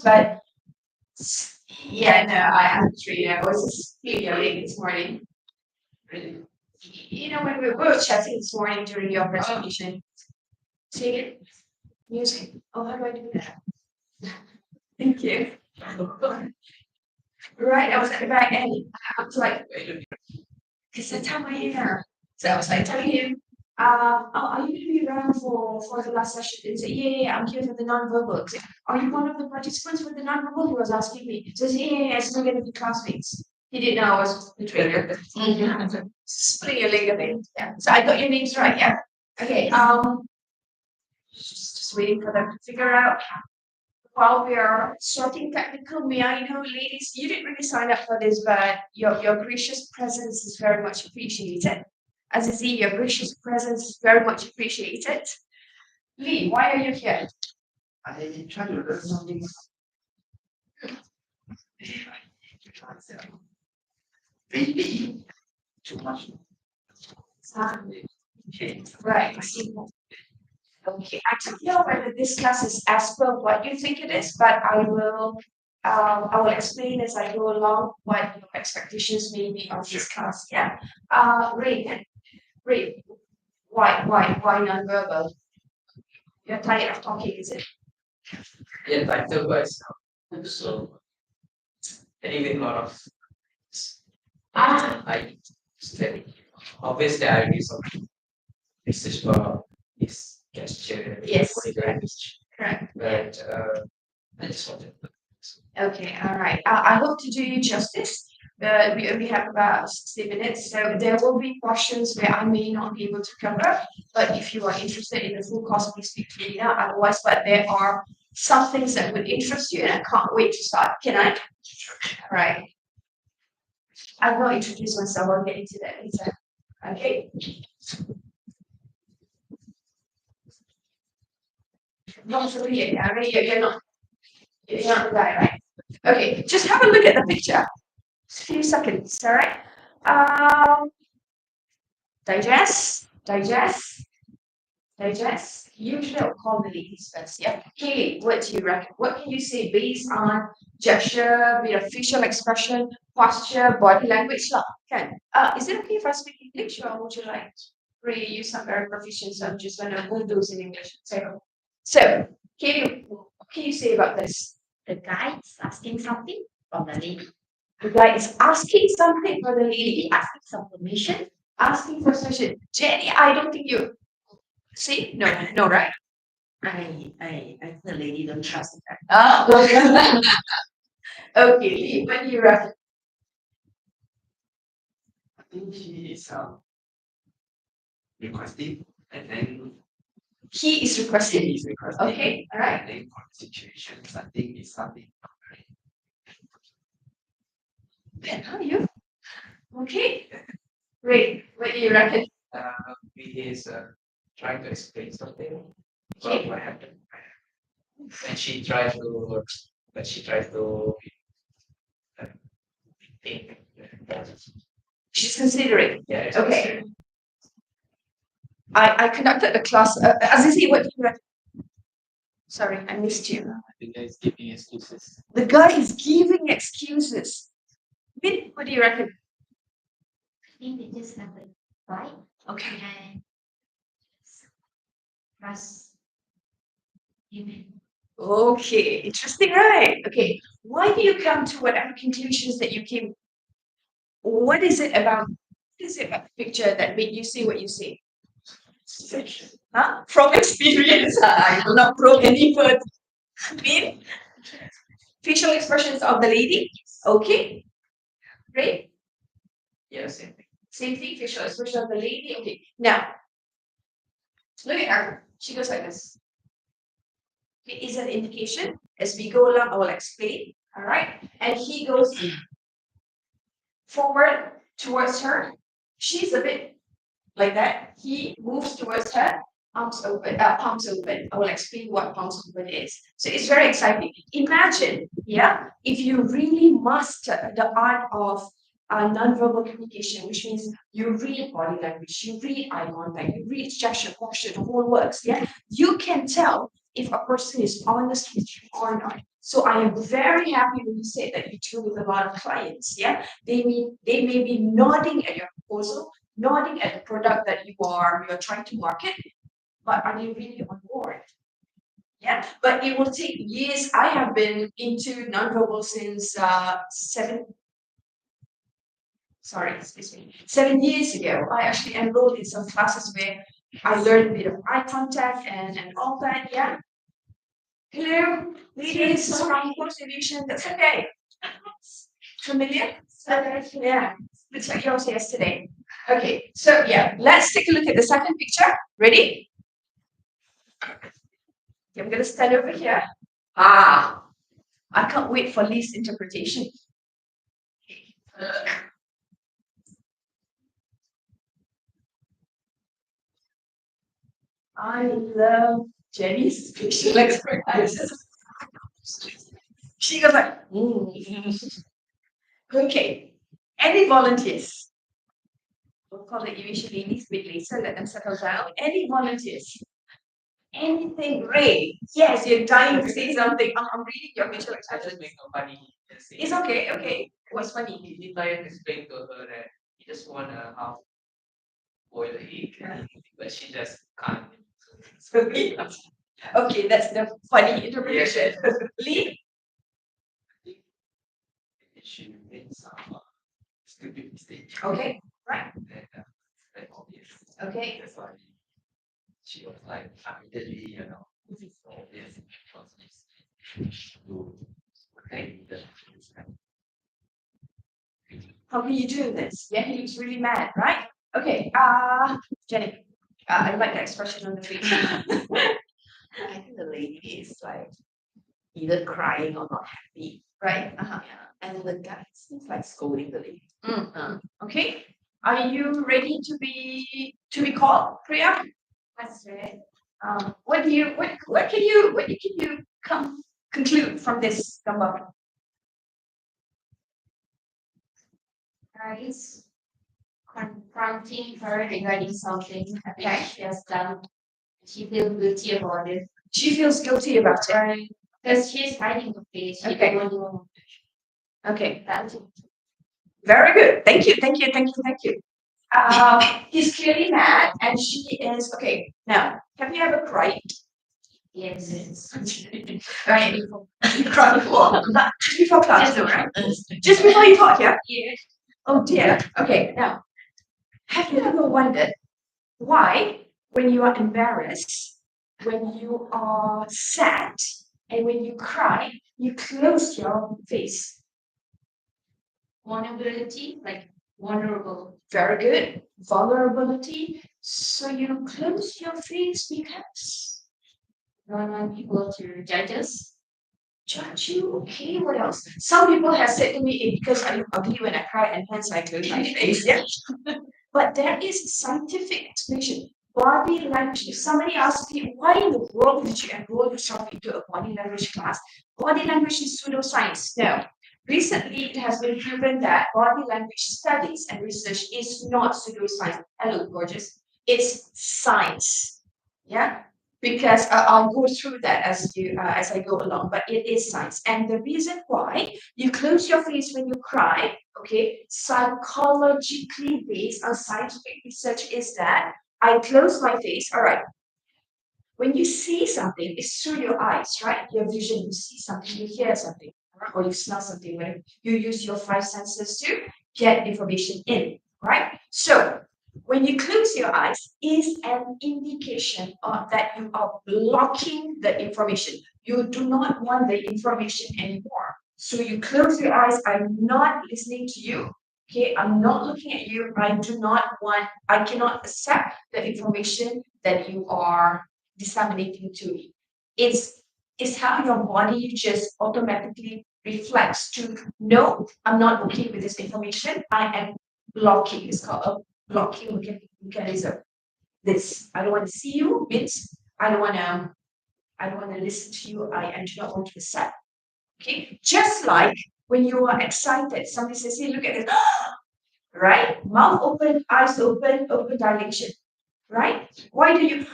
But yeah, no, I'm sure. I was just feeling late this morning. Really? When we were chatting this morning during your presentation, take it, music. Oh, how do I do that? Thank you. Right, I was at the back end. I was like, because that's how my hair. So I was like telling him, are you going to be around for the last session? He said, yeah, I'm here for the non-verbal. I said, are you one of the participants for the non-verbal? He was asking me. He says, yeah, I'm still going to be classmates. He didn't know I was the trainer. Splitting your leg a bit. Yeah. So I got your names right, yeah. Okay. Just waiting for them to figure out. While we are sorting technical, may I know, ladies, you didn't really sign up for this, but your gracious presence is very much appreciated. Azizi, your gracious presence is very much appreciated. Lee, why are you here? I try to learn something. Maybe too much. Okay, right. Okay, I don't know whether this class is as per what you think it is, but I will explain as I go along what your expectations may be of this class. Yeah. Ray, why non-verbal? You're tired of talking, is it? Yeah, title wise. So anyway, a lot of I study. Obviously, I do some research for this gesture, Yes, body language, correct. but I just wanted. Okay, all right. I hope to do you justice. We only have about 60 minutes, so there will be questions where I may not be able to cover. But if you are interested in the full course, please speak to me now. Otherwise, but there are some things that would interest you, and I can't wait to start. Can I? All right. I will introduce myself. I'll get into that later. Okay. Not for you. I mean, you're not. You're not the guy, right? Okay. Just have a look at the picture. Just a few seconds. All right. Um. Digest. Usually I'll call the ladies first. Yeah. Haley, what do you reckon? What can you say based on gesture, facial expression, posture, body language? Can is it okay if I speak English or would you like really use some very proficient? So I'm just gonna move those in English. So Haley, what can you say about this? The guy is asking something from the lady. The guy is asking something for the He lady, asking some permission. asking for suggestion. Jenny, I don't think you see. No, right? I the lady don't trust the guy. Oh, okay. Lee, what do you reckon? I think he is requesting, and then He is requesting. he is requesting. Okay, all right. And then for the situations, I think it's something not very. Ben, how are you? Okay. Great. What do you reckon? He is trying to explain something. Okay. What happened? And she tries to, uh, think. She's considering. Yeah. It's Okay. considered. I conducted the class. Azizi, what do you reckon? Sorry, I missed you. The guy is giving excuses. The guy is giving excuses. Min, what do you reckon? I think they just have a fight Okay. and trust human. Okay, interesting, right? Okay, why do you come to whatever conclusions that you came? What is it about? What is it about the picture that made you see what you see? Huh? From experience, I will not probe any further. Mean facial expressions of the lady. Okay, great. Yeah, same thing. Same thing, facial expression of the lady. Okay, now look at her. She goes like this. It is an indication. As we go along, I will explain. All right, and he goes forward towards her. She's a bit like that. He moves towards her, palms open, palms open. I will explain what palms open is. So it's very exciting. Imagine, yeah, if you really master the art of nonverbal communication, which means you read body language, you read eye contact, you read gesture, posture, the whole works. Yeah, you can tell if a person is honest with you or not. So I am very happy when you say that you deal with a lot of clients. Yeah, they may be nodding at your proposal, nodding at the product that you're trying to market, but are they really on board? Yeah, but it will take years. I have been into nonverbal since 7 years ago. I actually enrolled in some classes where I learned a bit of eye contact and all that. Yeah. Hello, ladies from Course Aviation. That's okay. Familiar? Yeah. Looks like yours yesterday. Okay, so yeah, let's take a look at the second picture. Ready? Okay, I'm gonna stand over here. I can't wait for Lee's interpretation. I love Jenny's facial expressions. She goes like, Okay. Any volunteers? We'll call it usually ladies bit later, let them settle down. Any volunteers? Anything great? Yes, you're dying to say something. I'm reading your facial I just expressions. make a funny scene. It's okay, okay. What's funny? He tried to explain to her that he just want a half boiled egg, but she just can't. So, yeah. Okay, that's the funny interpretation. Lee? She made some stupid mistake. Okay, right. And very obvious. Okay. That's why she was like immediately, this is obvious because it's to okay. How can you do this? Yeah, he looks really mad, right? Okay, Jenny, I like the expression on the face. I think the lady is like either crying or not happy. Right, And the guy seems like scolding the lady. okay. Are you ready to be called, Priya? That's right. What can you conclude from this number? He's confronting her regarding something Okay. she has done. She feels guilty about it. She feels guilty about it. Right. Because she's hiding the face. She Okay. don't want Okay, that. very good. Thank you. He's clearly mad, and she is okay. Now, have you ever cried? Yes. Right. You cried before. Just before class, though, right? Just before you taught, yeah? Yeah. Oh dear. Okay, now, have you ever wondered why, when you are embarrassed, when you are sad, and when you cry, you close your face? Vulnerability, like vulnerable. Very good. Vulnerability. So you close your face because Don't want people to judge us. judge you. Okay, what else? Some people have said to me, because I look ugly when I cry, and hence I close my face. Yeah. But there is a scientific explanation. Body language. If somebody asks me, why in the world did you enroll yourself into a body language class? Body language is pseudoscience. No. Recently, it has been proven that body language studies and research is not pseudoscience. Hello, gorgeous. It's science. Yeah. Because I'll go through that as I go along, but it is science. And the reason why you close your face when you cry, okay, psychologically based on scientific research is that I close my face. All right. When you see something, it's through your eyes, right? Your vision, you see something, you hear something, or you smell something, whatever. You use your five senses to get information in, right? So when you close your eyes is an indication of that you are blocking the information. You do not want the information anymore. So you close your eyes. I'm not listening to you. Okay, I'm not looking at you. I cannot accept the information that you are disseminating to me. It's how your body just automatically reflects to no, I'm not okay with this information. I am blocking. It's called a blocking mechanism. This I don't want to see you means I don't want to listen to you. I do not want to accept. Okay, just like when you are excited, somebody says, "Hey, look at this," right? Mouth open, eyes open, open dilation, right? Why do you?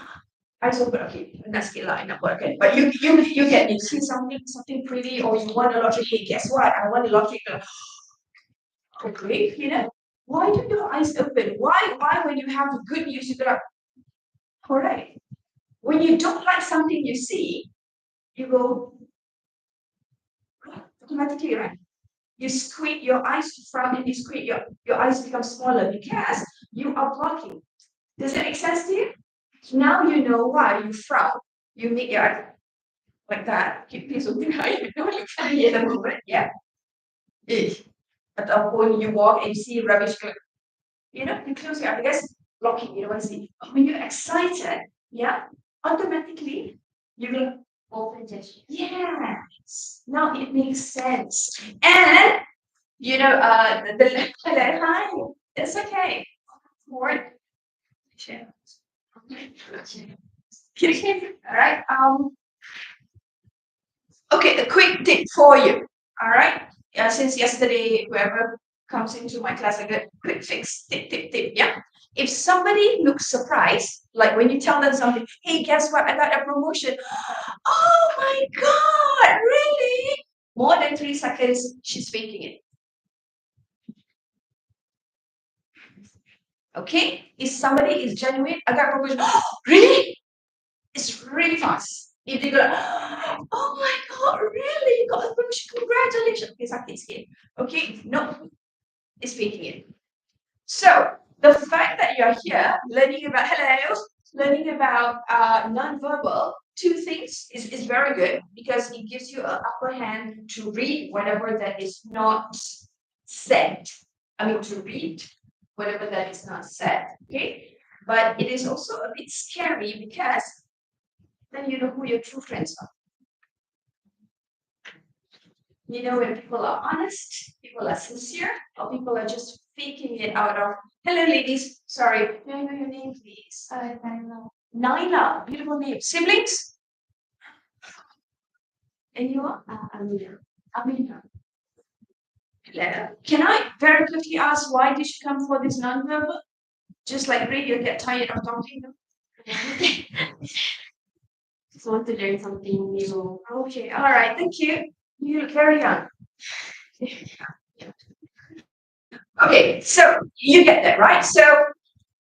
eyes open, okay, that's the line up, okay. But you get you see something pretty, or you want a lottery. Hey, guess what? I want a lottery. Okay, why do your eyes open? Why when you have good news you go like, all right. When you don't like something you see, you go automatically, right? You squint your eyes to frown and you squint your eyes become smaller because you are blocking. Does that make sense to you? Now you know why you frown. You make your eyes like that. Keep this something high. You know you can't hear the movement. Yeah. Ataupun you walk and you see rubbish. You close your eyes because blocking. You don't want to see. But when you're excited, yeah, automatically you will Open gesture. yes. Now it makes sense. And the hi, it's okay. More. Share. All right. Okay, a quick tip for you. All right. Yeah, since yesterday, whoever comes into my class, I get quick fix tip. Yeah. If somebody looks surprised, like when you tell them something, hey, guess what? I got a promotion. Oh my God, really? More than 3 seconds, she's faking it. Okay? If somebody is genuine, I got promotion. Oh, really? It's really fast. If they go, oh my God, really? You got a promotion? Congratulations. Okay, sakit sikit. Okay? No, it's faking it. So the fact that you're here learning about learning about nonverbal, two things is very good because it gives you an upper hand to read whatever that is not said. I mean to read whatever that is not said. Okay. But it is also a bit scary because then you know who your true friends are. You know when people are honest, people are sincere, or people are just faking it out of, hello ladies, sorry, may I know your name please? Naila. Naila, beautiful name. Siblings? And you are? Amina. Amina. Hello. Can I very quickly ask why did you come for this non-verbal? Just like radio get tired of talking? Just want to learn something new. Okay, all right, thank you. You look very young. Okay, so you get that, right? So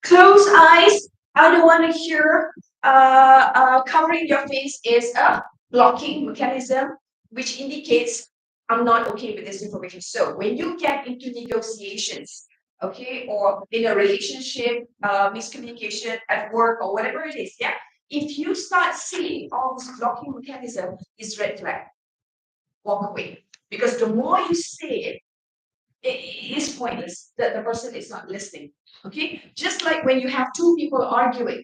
close eyes. I don't want to hear covering your face is a blocking mechanism, which indicates I'm not okay with this information. So when you get into negotiations, okay, or in a relationship, miscommunication at work or whatever it is, yeah, if you start seeing all this blocking mechanism, is red flag. Walk away. Because the more you say it is pointless. The person is not listening. Okay, just like when you have two people arguing,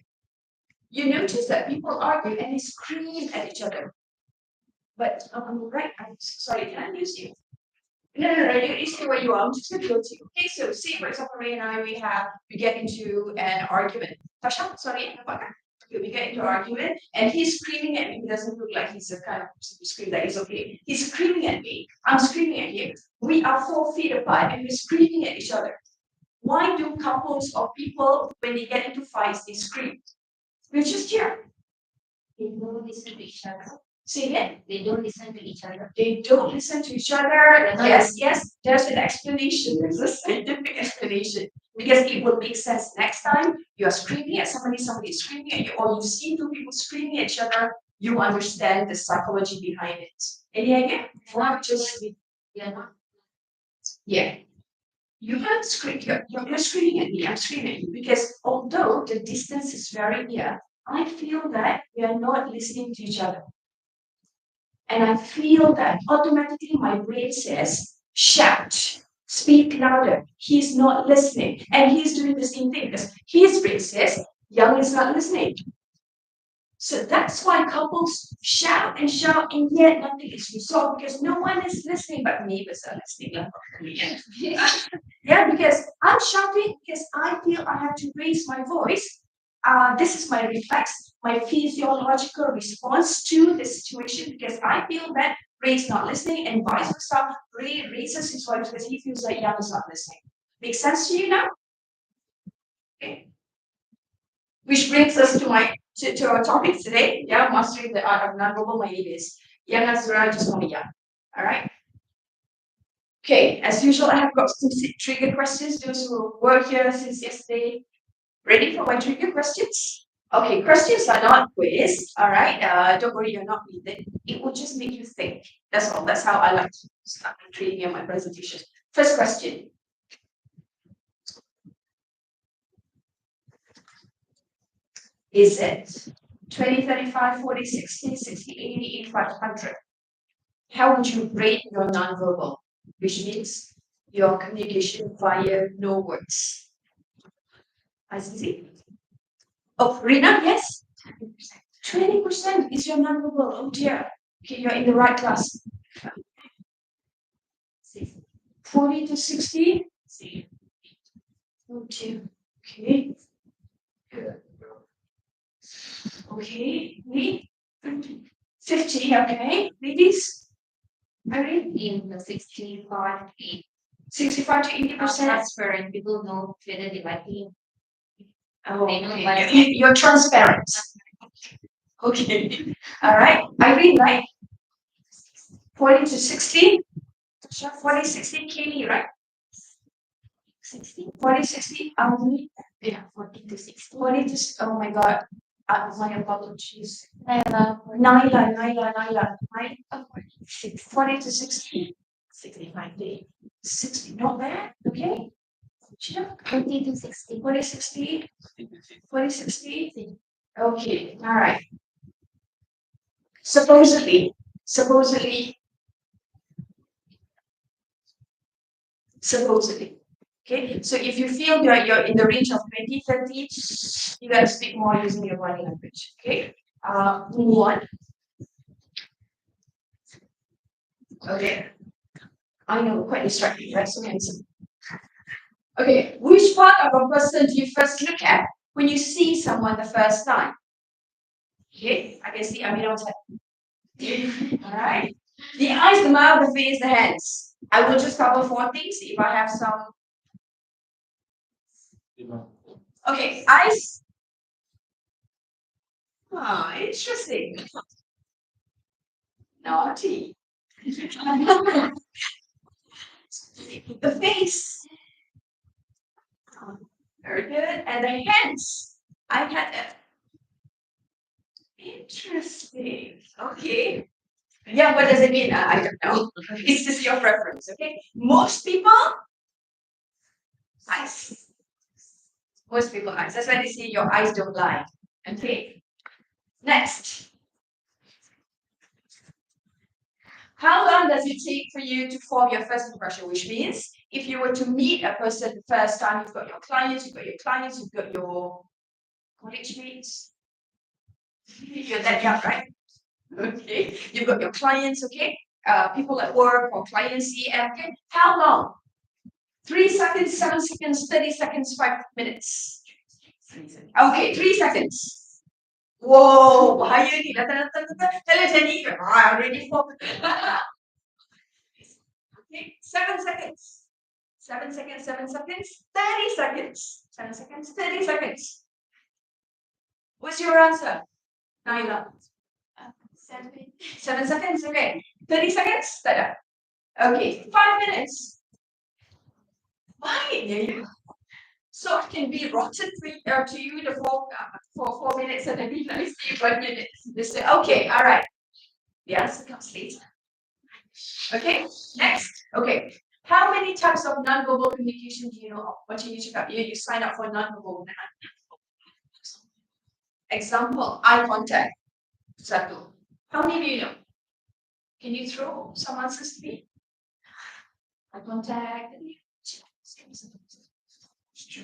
you notice that people argue and they scream at each other. But right, I'm sorry, can I use you? No, you stay where you are. I'm just gonna go to you. Okay, so say for example, Ray and I we get into an argument. Tasha, sorry, we get into an argument and he's screaming at me. He doesn't look like he's a kind of scream that is okay. He's screaming at me. I'm screaming at him. We are 4 feet apart and we're screaming at each other. Why do couples or people, when they get into fights, they scream? We're just here. They don't listen to each other. Say again. They don't listen to each other. They don't listen to each other. Yes, there's an explanation. There's a scientific explanation. Because it will make sense next time you are screaming at somebody is screaming at you, or you see two people screaming at each other, you understand the psychology behind it. Any idea? Not Just you're not. yeah. You have screamed, you're screaming at me, I'm screaming at you, because although the distance is very near, I feel that we are not listening to each other. And I feel that automatically my brain says, shout, speak louder. He's not listening. And he's doing the same thing because his brain says, Young is not listening. So that's why couples shout, and yet nothing is resolved because no one is listening, but neighbors are listening. Yeah, because I'm shouting because I feel I have to raise my voice. This is my reflex, my physiological response to the situation because I feel that Ray is not listening, and vice versa. Ray raises his voice because he feels like Young is not listening. Make sense to you now? Okay. Which brings us to my to our topic today. Yeah, mastering the art of non-verbal behaviors. Young Azura, just call me Young. All right. Okay, as usual, I have got some trigger questions. Those who work here since yesterday, ready for my trigger questions? Okay, questions are not quiz. All right. Don't worry, you're not needed. It will just make you think. That's all. That's how I like to start treating in my presentation. First question. Is it 20, 35, 40, 60, 60, 80, 85, 100? How would you rate your nonverbal, which means your communication via no words? Azizi? Oh, Rina, yes? 20% is your nonverbal. Oh dear. Okay, you're in the right class. 40 to 60? Oh dear. Okay. Good. Okay, me? 50, okay. Ladies? Irene? In the 65, 8. 65 to 80%. Transparent, people know whether they like it. Oh, They know okay. what- You're transparent. Okay. All right. Irene, right? 40 to 60? 40, 60, Katie, right? 60? 40, 60, Yeah, 40 to 60. 40 to, oh my God. My apologies. Nyla, Nyla. 40 to 60. 65 days. 60, not bad. Okay. Sure. 40 to 60. 40, 60. 40, 60. Okay. All right. Supposedly, okay, so if you feel you're in the range of 20, 30, you gotta speak more using your body language. Okay, move on. Okay, I know, quite distracting, right? So handsome. Okay, which part of a person do you first look at when you see someone the first time? Okay, I can see Amina was like, all right. The eyes, the mouth, the face, the hands. I will just cover 4 things. If I have some. Okay, eyes. Ah, interesting. Naughty. The face. Very good. And the hands. I had a. Interesting. Okay. Yeah, what does it mean? I don't know. It's just your preference, okay? Most people, eyes. Most people eyes. That's why they say your eyes don't lie. Okay. Next. How long does it take for you to form your first impression? Which means if you were to meet a person the first time, you've got your clients, you've got your college mates. You're that young, right? Okay. You've got your clients, okay? People at work or clients, CM. Okay. How long? 3 seconds, 7 seconds, 30 seconds, 5 minutes. 3 seconds. Okay, 3 seconds. Whoa, bahaya ni. Tell Jenny, I already forgot. Okay, 7 seconds. 7 seconds, 7 seconds, 30 seconds. 7 seconds, 30 seconds. What's your answer? Naila. 7 seconds, okay. 30 seconds? Tada. Okay, 5 minutes. Why? So it can be rotten to you the for 4 minutes and then be nice to you 1 minute. They say, okay, all right. The answer comes later. Okay, next. Okay. How many types of nonverbal communication do you know of? What do you check up? You sign up for nonverbal. Example, eye contact. Satu. How many do you know? Can you throw some answers to me? Eye contact.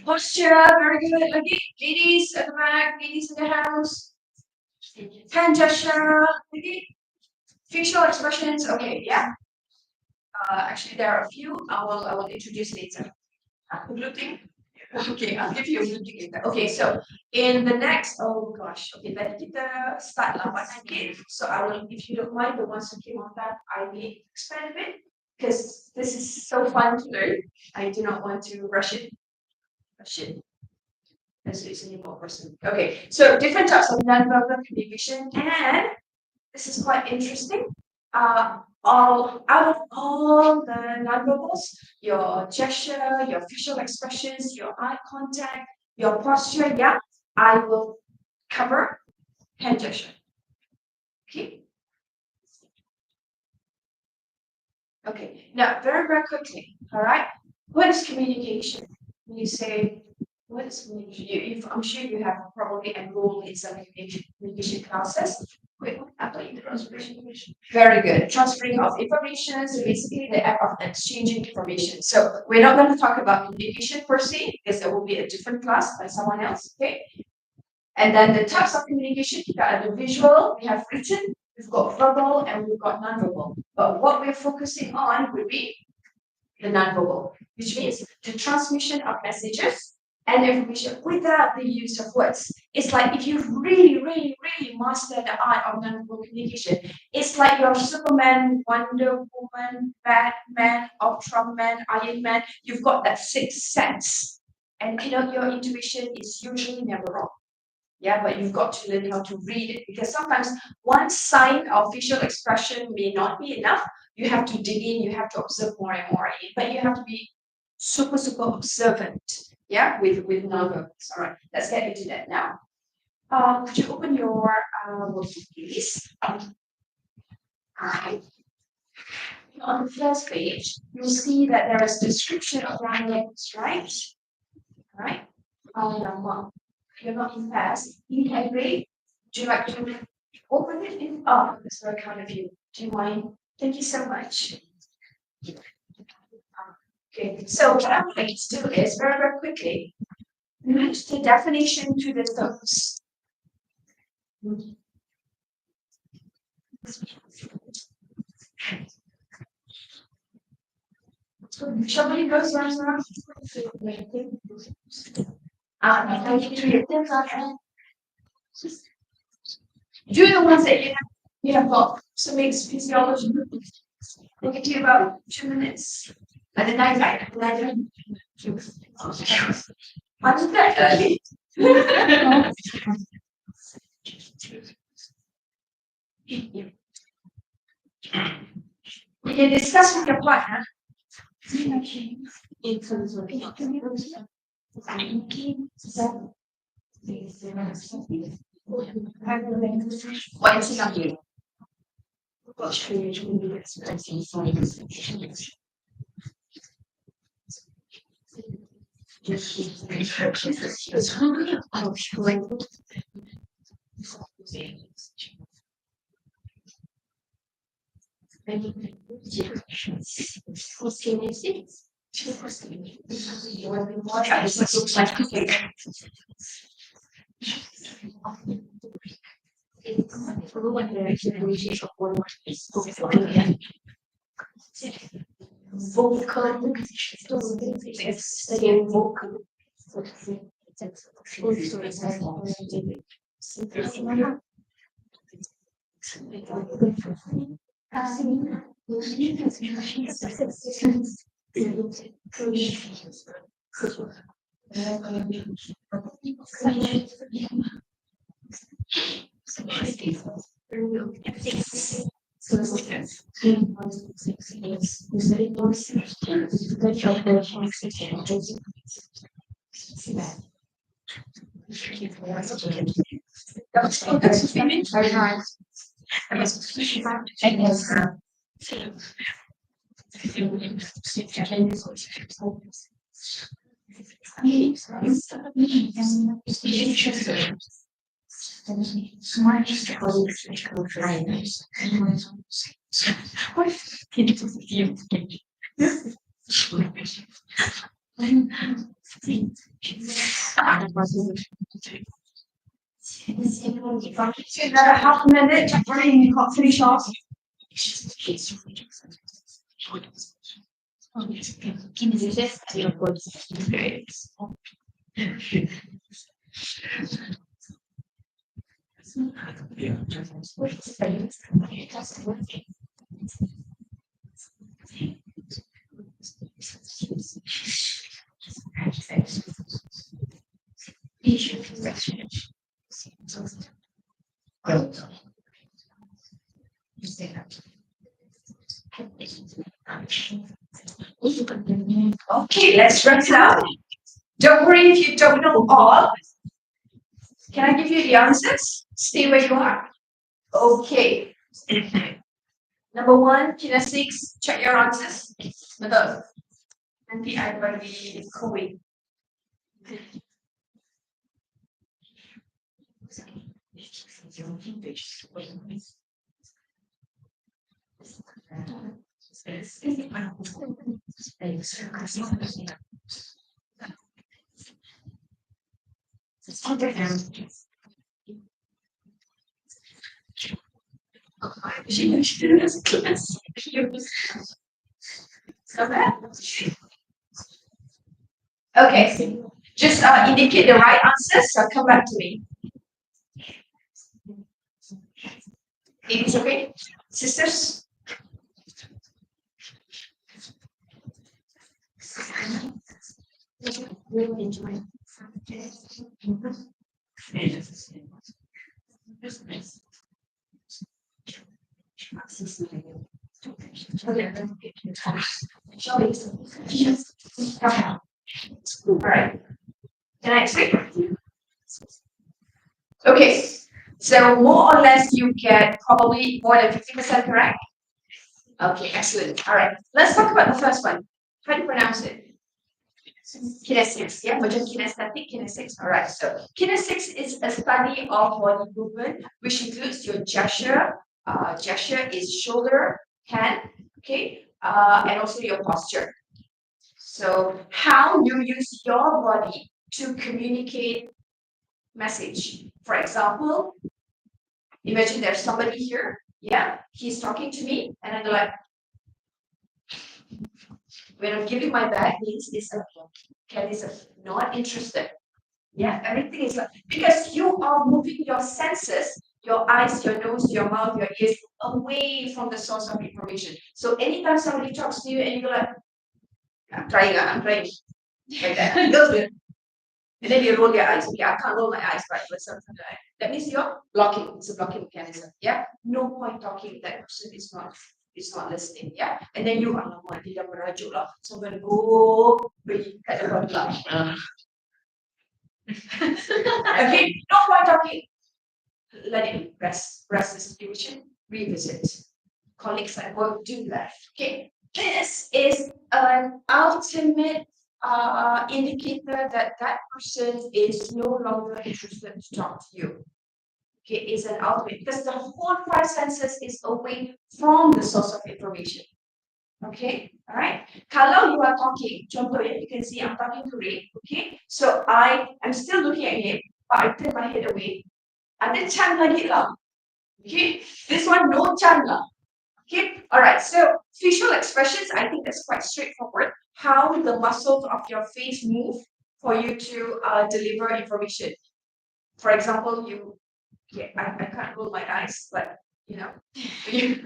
Posture, very good. Okay, ladies at the back, ladies in the house. Hand gesture, okay. Facial expressions, okay, yeah. Actually, there are a few. I will introduce later. Gluten. Okay, I'll give you a gluten later. Okay, so in the next, oh gosh, okay, let kita start lambat sikit. So I will, if you don't mind, the ones who came on that, I may expand a bit because this is so fun to learn. I do not want to rush it. As it's an important person. Okay, so different types of non-verbal communication, and this is quite interesting. All out of all the nonverbals, your gesture, your facial expressions, your eye contact, your posture, yeah, I will cover hand gesture. Okay. Okay, now very quickly, all right. What is communication? When you say what is communication? I'm sure you have probably enrolled in some communication classes. Wait, I thought you did very good. Transferring of information, so basically the act of exchanging information. So we're not going to talk about communication per se, because there will be a different class by someone else, okay? And then the types of communication, we got the visual, we have written, we've got verbal, and we've got non-verbal. But what we're focusing on would be the non-verbal, which means the transmission of messages and information without the use of words. It's like if you've really mastered the art of non-verbal communication, it's like you're Superman, Wonder Woman, Batman, Ultraman, Iron Man. You've got that sixth sense, and your intuition is usually never wrong. Yeah, but you've got to learn how to read it, because sometimes one sign of facial expression may not be enough. You have to dig in, you have to observe more and more, but you have to be super observant. Yeah, with non-verbals. All right, let's get into that now. Could you open your workbook, please? All right. On the first page, you'll see that there is description of language, right? All right. One. You're not in class. You can read. Do you like to open it in? Oh, that's very kind of you. Do you mind? Thank you so much. Okay, so what I'm going to do is very quickly match the definition to the terms. Somebody goes around. Do the ones that you have got. So makes physiology. We'll get to you about 2 minutes. By the night, I'm that early. We can discuss with your partner. What is it? Another half a minute, running you can't finish off. Okay, let's wrap it up. Don't worry if you don't know all. Can I give you the answers? Stay where you are. Okay. Number one, kinesics, check your answers. Betul. Nanti I bagi koin. Okay, just indicate the right answers, so come back to me. It is okay, sisters? All right. Can I explain? Okay, so more or less you get probably more than 50% correct. Okay, excellent. All right, let's talk about the first one. How do you pronounce it? Kinesics, yeah, macam kinesthetic, kinesics. All right, so kinesics is a study of body movement, which includes your gesture. Gesture is shoulder, hand, okay, and also your posture. So how you use your body to communicate message. For example, imagine there's somebody here. Yeah, he's talking to me, and I'm like, when I'm giving my back, means it's a Ken is not interested. Yeah, everything is like because you are moving your senses, your eyes, your nose, your mouth, your ears away from the source of information. So anytime somebody talks to you and you're like, I'm trying, like that, it goes good. And then you roll your eyes. Okay, I can't roll my eyes, right? But something like that. That means you're blocking. It's a blocking mechanism. Yeah. No point talking. That person is not listening. Yeah. And then you are tidak merajuk lah. So I'm gonna go beli kat depan pula. Okay. No point talking. Let it rest. Rest the situation. Revisit. Colleagues at work do that. Okay. This is an ultimate indicator that that person is no longer interested to talk to you. Okay, is an ultimate because the whole five senses is away from the source of information. Okay, all right. Kalau you are talking, contohnya, you can see I'm talking to Ray. Okay, so I am still looking at him, but I turn my head away. Ada chan lagi lah. Okay, this one no chan lah. Okay, all right. So facial expressions, I think that's quite straightforward. How the muscles of your face move for you to deliver information. For example, I can't roll my eyes, but you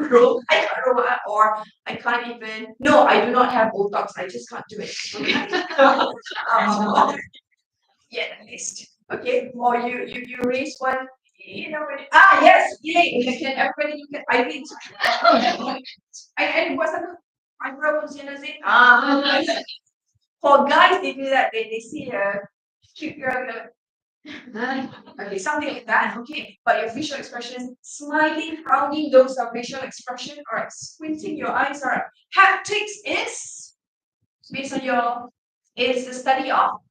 roll. I can't roll my eye, or I can't even. No, I do not have Botox. I just can't do it. Okay. Yeah, at least. Okay, or you raise one. Yes, yay! Can everybody look at I read. I what's that? Eyebrows, for guys, they do that. They see a cute girl. Okay, something like that. Okay, but your facial expression, smiling, frowning, those are facial expression. All right, squinting your eyes. All right, haptics is based on is the study of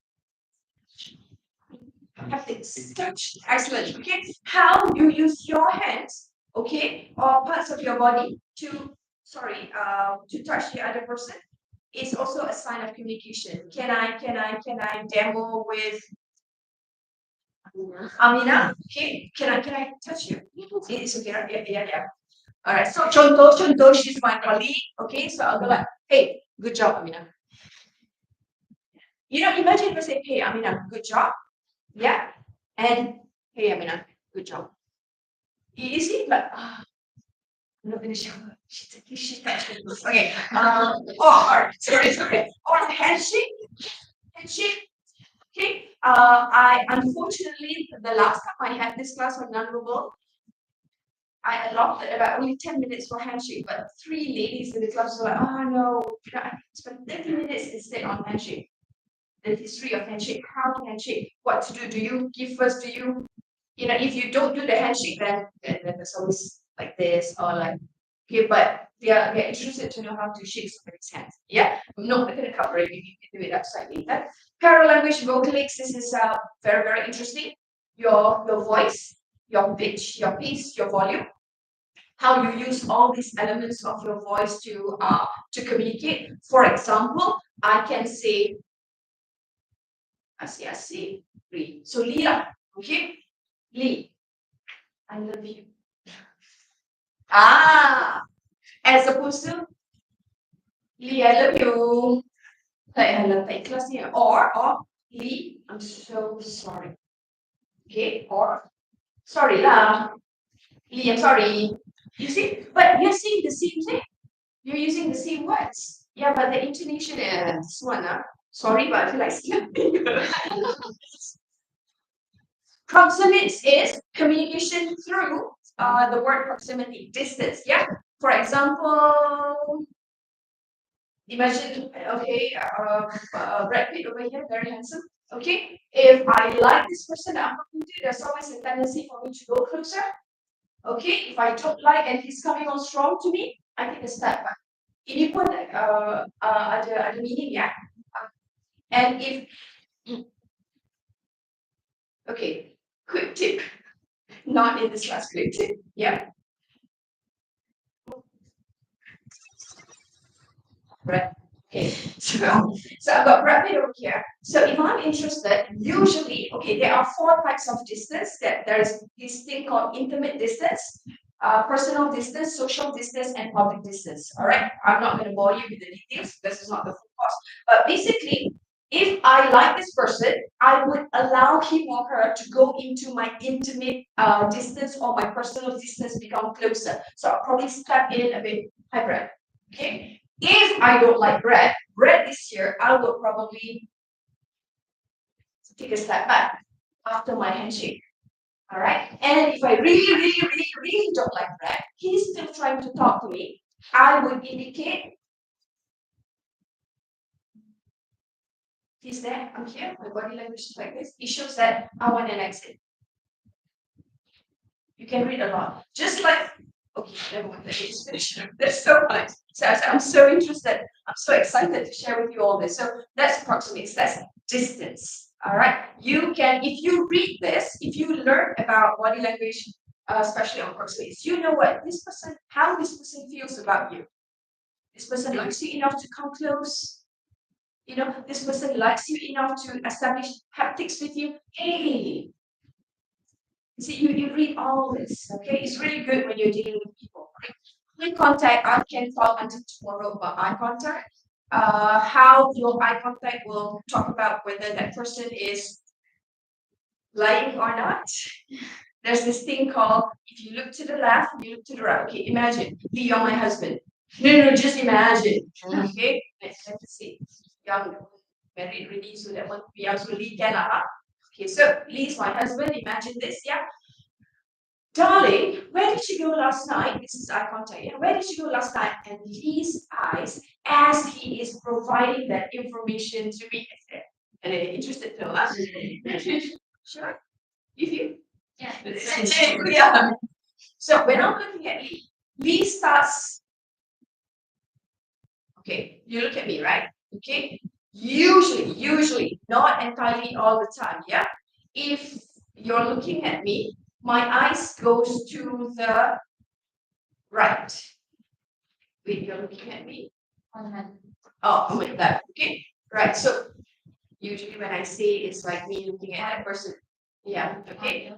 haptics. Touch. Excellent. Okay. How you use your hands, okay, or parts of your body to touch the other person is also a sign of communication. Can I demo with Amina? Okay. Can I touch you? It's okay, right? Yeah. All right. So contoh, she's my colleague. Okay. So I'll go like, hey, good job, Amina. Imagine if I say, hey, Amina, good job. Yeah. And hey, Amina, good job. You see, like, I'm not gonna shower. She's okay. Or sorry. Or handshake. Okay. I unfortunately the last time I had this class on nonverbal, I allotted about only 10 minutes for handshake, but 3 ladies in the class were like, oh no, I spent 30 minutes instead on handshake. The history of handshake, how to handshake, what to do. Do you give first? Do you, if you don't do the handshake, then there's always like this or like, okay, but they're interested to know how to shake somebody's hands. Yeah, I'm not going to cover it. You can do it outside later. Paralanguage vocalics, this is very, very interesting. Your voice, your pitch, your pace, your volume, how you use all these elements of your voice to communicate. For example, I can say, I say, Lee. So Lee, okay, Lee, I love you. As opposed to Lee, I love you. Like I love that class here. Or Lee, I'm so sorry. Okay, or sorry lah. Lee, I'm sorry. You see, but you're saying the same thing. You're using the same words. Yeah, but the intonation is this one. Sorry, but I feel like slapping. Proxemics is communication through the word proximity, distance. Yeah. For example, imagine, okay, Brad Pitt over here, very handsome. Okay, if I like this person I'm talking to, there's always a tendency for me to go closer. Okay, if I don't like and he's coming on strong to me, I take a step back. Ini pun ada meaning ya. And if okay, quick tip, not in this last quick tip. Yeah. Right. Okay, so I've got Brad Pitt over here. So if I'm interested, usually, okay, there are 4 types of distance. There's this thing called intimate distance, personal distance, social distance, and public distance. All right, I'm not going to bore you with the details. This is not the full course. But basically, if I like this person, I would allow him or her to go into my intimate distance or my personal distance, become closer. So I'll probably step in a bit. Hi, Brad. Okay. If I don't like Brad this year, I will probably take a step back after my handshake. All right. And if I really, really, really, really don't like Brad, he's still trying to talk to me, I would indicate he's there, I'm here, my body language is like this. It shows that I want an exit. You can read a lot. Just like, okay, never mind, let me just finish. There's so much. So I'm so interested. I'm so excited to share with you all this. So that's proxemics, that's distance. All right. You can, if you read this, if you learn about body language, especially on proxemics, you know what this person, how this person feels about you. This person likes you enough to come close. This person likes you enough to establish haptics with you. Hey, see, you read all this, okay? It's really good when you're dealing with people. Eye contact, I can talk until tomorrow about eye contact. How your eye contact will talk about whether that person is lying or not. There's this thing called, if you look to the left, you look to the right. Okay, imagine, Lee, you're my husband. No, just imagine. Okay, let's see. Young, married already, so that one we also Lee can. Okay, so Lee's my husband. Imagine this, yeah. Darling, where did you go last night? This is eye contact. Yeah, where did you go last night? And Lee's eyes, as he is providing that information to me, and interested to know that. Sure. You? Yeah. Yeah. So when I'm looking at Lee, Lee starts. Okay, you look at me, right? Okay. Usually, not entirely all the time. Yeah. If you're looking at me, my eyes goes to the right. Wait, you're looking at me? Oh, like that. Okay. Right. So usually when I say it's like me looking at that person. Yeah. Okay.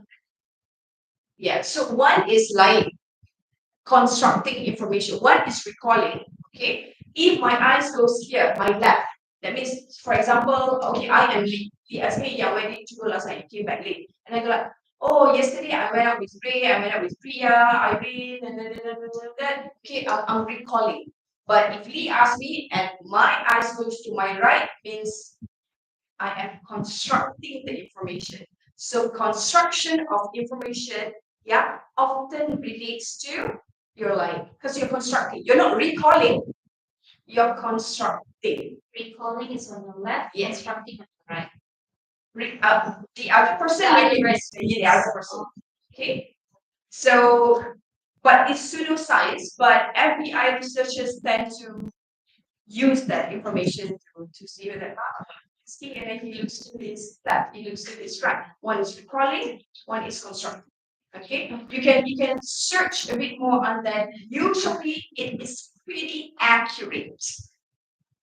Yeah. So one is lying, constructing information. One is recalling. Okay. If my eyes goes here, my left, that means, for example, okay, I am Lee. Lee asked me, yeah, where did you go last night? You came back late. And I go like, oh, yesterday I went out with Ray, I went out with Priya, Irene, and then okay, I'm recalling. But if Lee asks me and my eyes goes to my right, means I am constructing the information. So construction of information, yeah, often relates to your life because you're constructing. You're not recalling, you're constructing. Recalling is on your left, Yes. constructing on your right. The other person, The other maybe person. the other person. Okay. So, but it's pseudoscience, but FBI researchers tend to use that information to see whether see, and then he looks to his left, he looks to his right. One is recalling, one is constructing. Okay, you can search a bit more on that. Usually it is pretty accurate.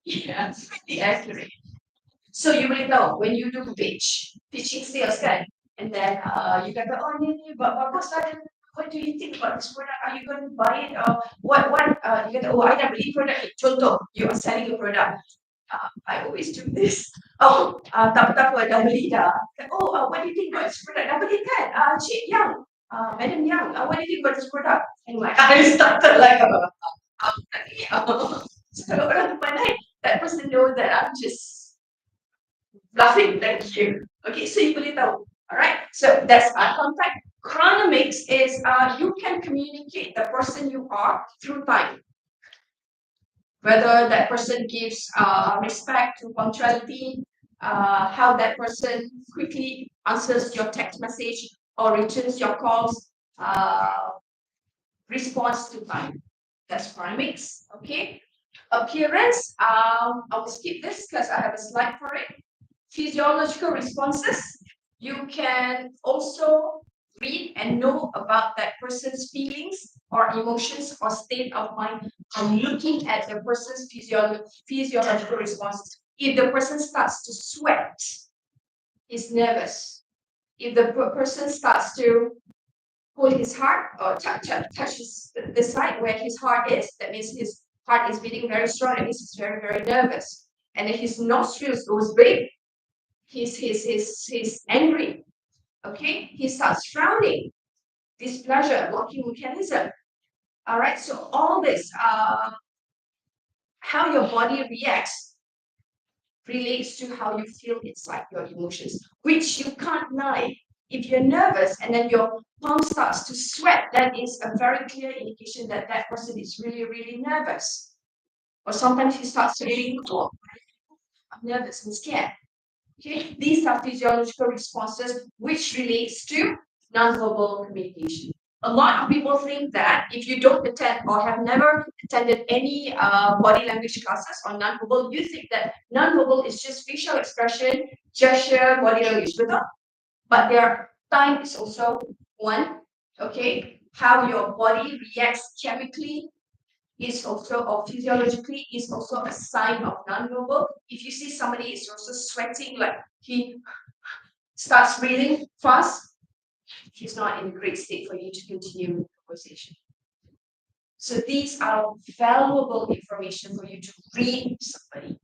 Yeah, it's pretty accurate. So you will know when you do pitching sales kan, and then you kata, oh ni bagus lah. What do you think about this product? Are you going to buy it? Or what? You kata, oh I dah beli produk ni. Contoh, you are selling a product. I always do this. Oh, tak apa, dah beli dah. Oh, what do you think about this product? Dah beli kan? Cik Yang, Madam Yang, what do you think about this product? And like, I started like, so orang pandai, that person knows that I'm just bluffing, thank you. Okay, so you boleh tahu. Alright, so that's eye contact. Chronomics is you can communicate the person you are through time. Whether that person gives respect to punctuality, how that person quickly answers your text message or returns your calls, response to time. That's chronomics. Okay. Appearance. I will skip this because I have a slide for it. Physiological responses. You can also read and know about that person's feelings or emotions or state of mind from looking at the person's physiological responses. If the person starts to sweat, is nervous. If the person starts to hold his heart or touch the side where his heart is, that means his heart is beating very strong, that means he's very, very nervous. And if his nostrils goes big, he's angry. Okay, he starts frowning, displeasure, blocking mechanism. All right, so all this, how your body reacts relates to how you feel inside your emotions, which you can't lie. If you're nervous and then your palm starts to sweat, that is a very clear indication that that person is really, really nervous. Or sometimes he starts to really, oh, I'm nervous and scared. Okay, these are physiological responses which relates to nonverbal communication. A lot of people think that if you don't attend or have never attended any body language classes on nonverbal, you think that nonverbal is just facial expression, gesture, body language, betul? But their time is also one. Okay, how your body reacts chemically is also, or physiologically, is also a sign of nonverbal. If you see somebody is also sweating, like he starts breathing fast, he's not in a great state for you to continue the conversation. So these are valuable information for you to read somebody.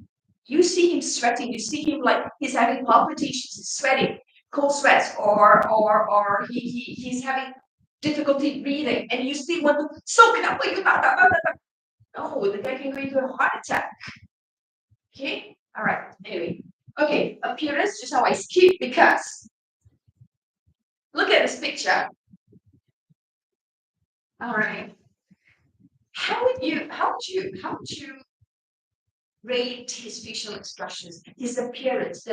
You see him sweating, you see him like he's having palpitations, he's sweating, cold sweats, or he's having difficulty breathing, and you still want to, so kenapa you tak. No, the guy can go into a heart attack. Okay, all right. Anyway, okay, appearance. Just how I skip because look at this picture. All right. How would you rate his facial expressions, his appearance,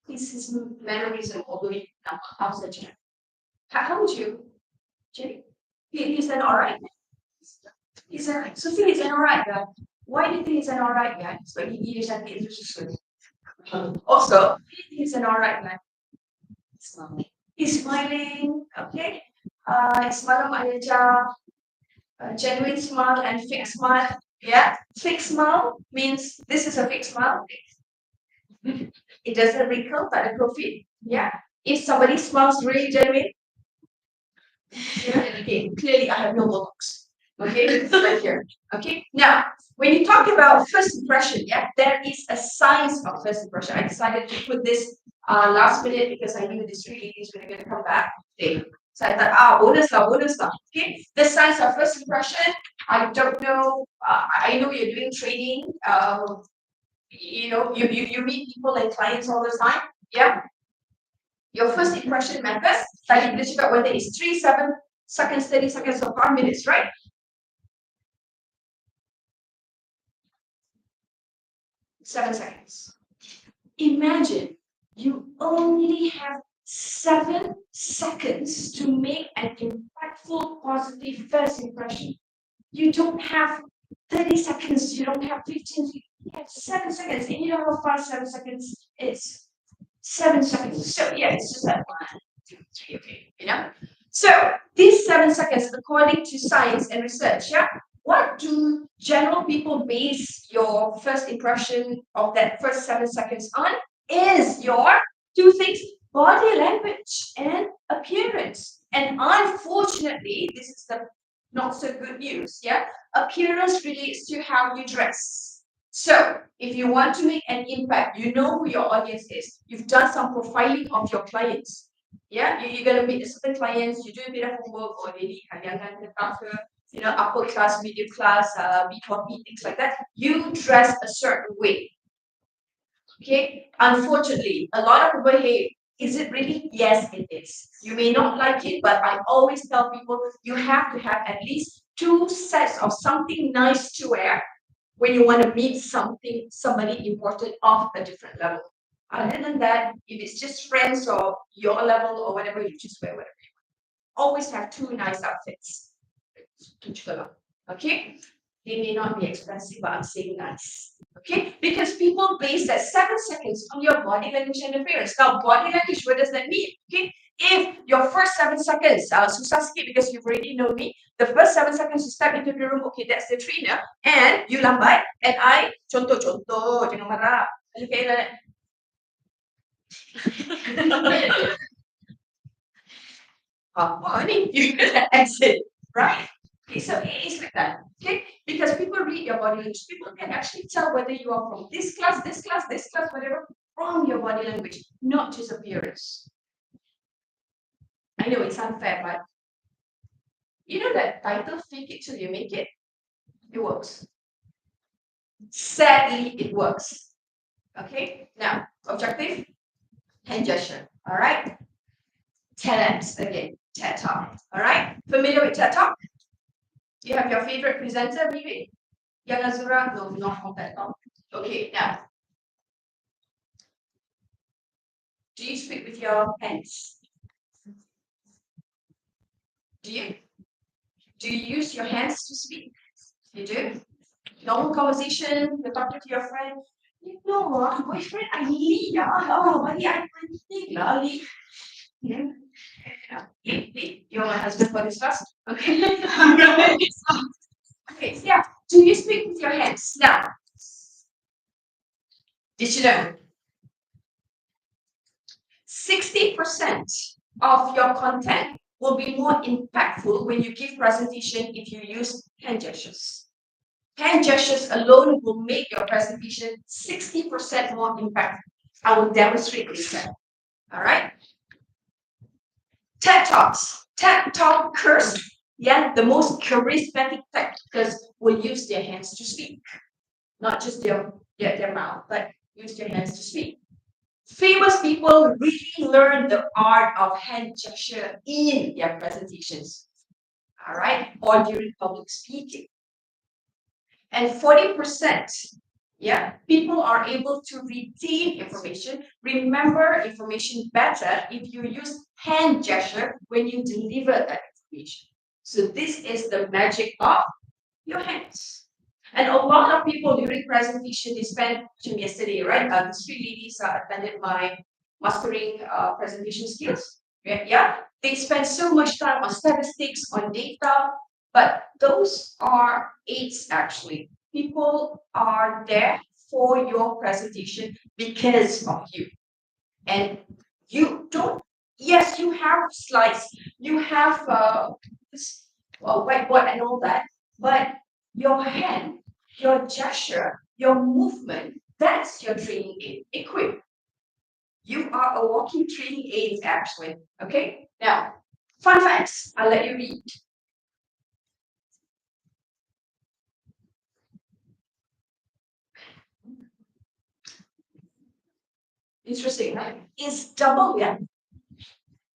his mannerism, although you know how's the gender? How would you, Jerry? He's an alright. He's an alright guy. Why do you think he's an alright guy? So he is at the industry. Also, he's an alright guy. He's smiling, okay? Smile manager, genuine smile and fake smile. Yeah, fake smile means this is a fake smile. It doesn't wrinkle, but a profit. Yeah. If somebody smiles really genuine, yeah, okay, clearly I have no bollocks. Okay, it's right here. Okay, now when you talk about first impression, yeah, there is a science of first impression. I decided to put this last minute because I knew this really is going to come back today. So I thought, bonus lah. Okay, the science of first impression. I don't know. I know you're doing training you meet people and clients all the time. Yeah. Your first impression matters. Tadi kita cakap whether it's 3, 7 seconds, 30 seconds, or 5 minutes, right? Seven seconds. Imagine you only have 7 seconds to make an impactful, positive first impression. You don't have 30 seconds, you don't have 15, you have 7 seconds, and you know how fast 7 seconds is. 7 seconds. So yeah, it's just that 1, 2, 3, okay, So these 7 seconds, according to science and research, yeah, what do general people base your first impression of that first 7 seconds on? Is your 2 things: body language and appearance. And unfortunately, this is the not so good news. Yeah, appearance relates to how you dress. So, if you want to make an impact, you know who your audience is. You've done some profiling of your clients. Yeah, you're gonna meet certain clients. You do a bit of homework, or maybe upper class, middle class, B20, things like that. You dress a certain way. Okay. Unfortunately, a lot of people hate. Is it really? Yes, it is. You may not like it, but I always tell people you have to have at least 2 sets of something nice to wear when you want to meet somebody important of a different level. Other than that, if it's just friends or your level or whatever, you just wear whatever you want. Always have 2 nice outfits. Okay? They may not be expensive, but I'm saying nice. Okay? Because people base that 7 seconds on your body language and appearance. Now, body language, what does that mean? Okay? If your first 7 seconds, susah sikit because you've already know me, the first 7 seconds you step into the room, okay, that's the trainer, and you lambat, and I, contoh, jangan marah. Okay, like that. Apa ni? You're gonna exit, right? Okay, so it's like that. Okay, because people read your body language, people can actually tell whether you are from this class, whatever, from your body language, not just appearance. I know it's unfair, but you know that title, fake it till you make it? It works. Sadly, it works. Okay, now, objective, hand gesture, all right? TEDx again, TED Talk, all right? Familiar with TED Talk? Do you have your favorite presenter, maybe? Yang Azura? No, not from TED Talk. Okay, now, do you speak with your hands? Do you? Do you use your hands to speak? You do? Normal conversation, you're talking to your friend. You know what, boyfriend, I need I need yeah. You're my husband for this class? Okay. Okay, yeah. Do you speak with your hands? Now, did you know 60% of your content will be more impactful when you give presentation if you use hand gestures. Hand gestures alone will make your presentation 60% more impactful. I will demonstrate later. All right. TED Talks. TED Talkers, yeah, the most charismatic TED talkers will use their hands to speak, not just their mouth, but use their hands to speak. Famous people really learn the art of hand gesture in their presentations, all right, or during public speaking. And 40%, yeah, people are able to retain information, remember information better if you use hand gesture when you deliver that information. So this is the magic of your hands. And a lot of people during presentation, they spend yesterday, right? The 3 ladies attended my mastering presentation skills. Yeah, they spend so much time on statistics, on data, but those are aids actually. People are there for your presentation because of you. And you don't, yes, you have slides, you have whiteboard and all that, but your hand, your gesture, your movement, that's your training aid. Equip. You are a walking training aid, actually. Okay? Now, fun facts. I'll let you read. Interesting, right? It's double, yeah.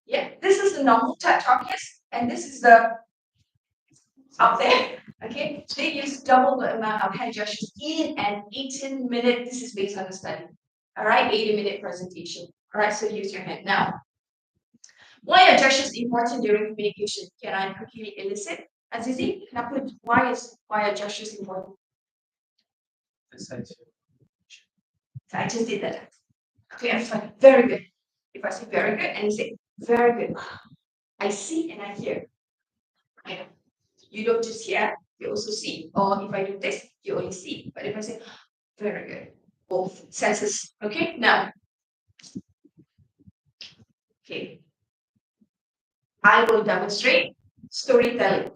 Yeah, this is the normal TED Talk, yes, and this is the up there. Okay, they use double the amount of hand gestures in an 18-minute. This is based on the study. All right, 80-minute presentation. All right, so use your hand now. Why are gestures important during communication? Can I quickly elicit? Azizi, why are gestures important? So I just did that. Okay, I'm fine. Very good. If I say very good and you say very good, I see and I hear. Right? You don't just hear, you also see. Or if I do this, you only see. But if I say very good, both senses. Okay, now. Okay. I will demonstrate storytelling.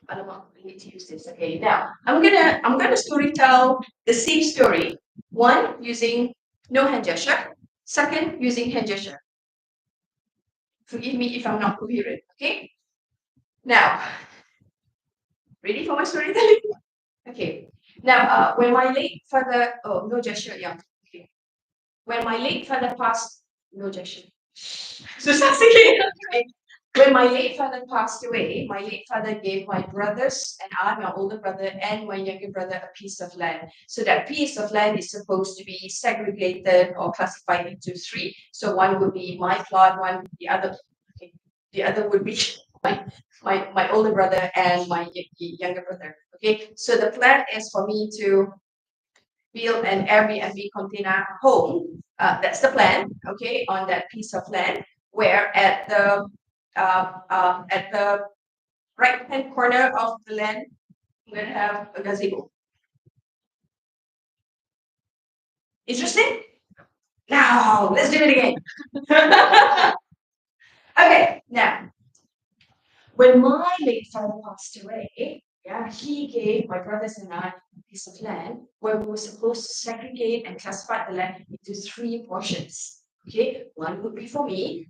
I need to use this. Okay, now I'm gonna storytell the same story. One using no hand gesture. Second using hand gesture. Forgive me if I'm not coherent. Okay. Now, ready for my storytelling? Okay. Now, when my late father, oh no gesture, yeah. Okay. When my late father passed, no gesture. So that's okay. When my late father passed away, my late father gave my brothers and I, my older brother, and my younger brother a piece of land. So that piece of land is supposed to be segregated or classified into three. So one would be my plot, the other would be my older brother and my younger brother. Okay, so the plan is for me to build an Airbnb container home. That's the plan. Okay, on that piece of land, where at the right hand corner of the land, I'm gonna have a gazebo. Interesting? Now let's do it again. Okay, now when my late father passed away, yeah, he gave my brothers and I a piece of land where we were supposed to segregate and classify the land into three portions. Okay, one would be for me,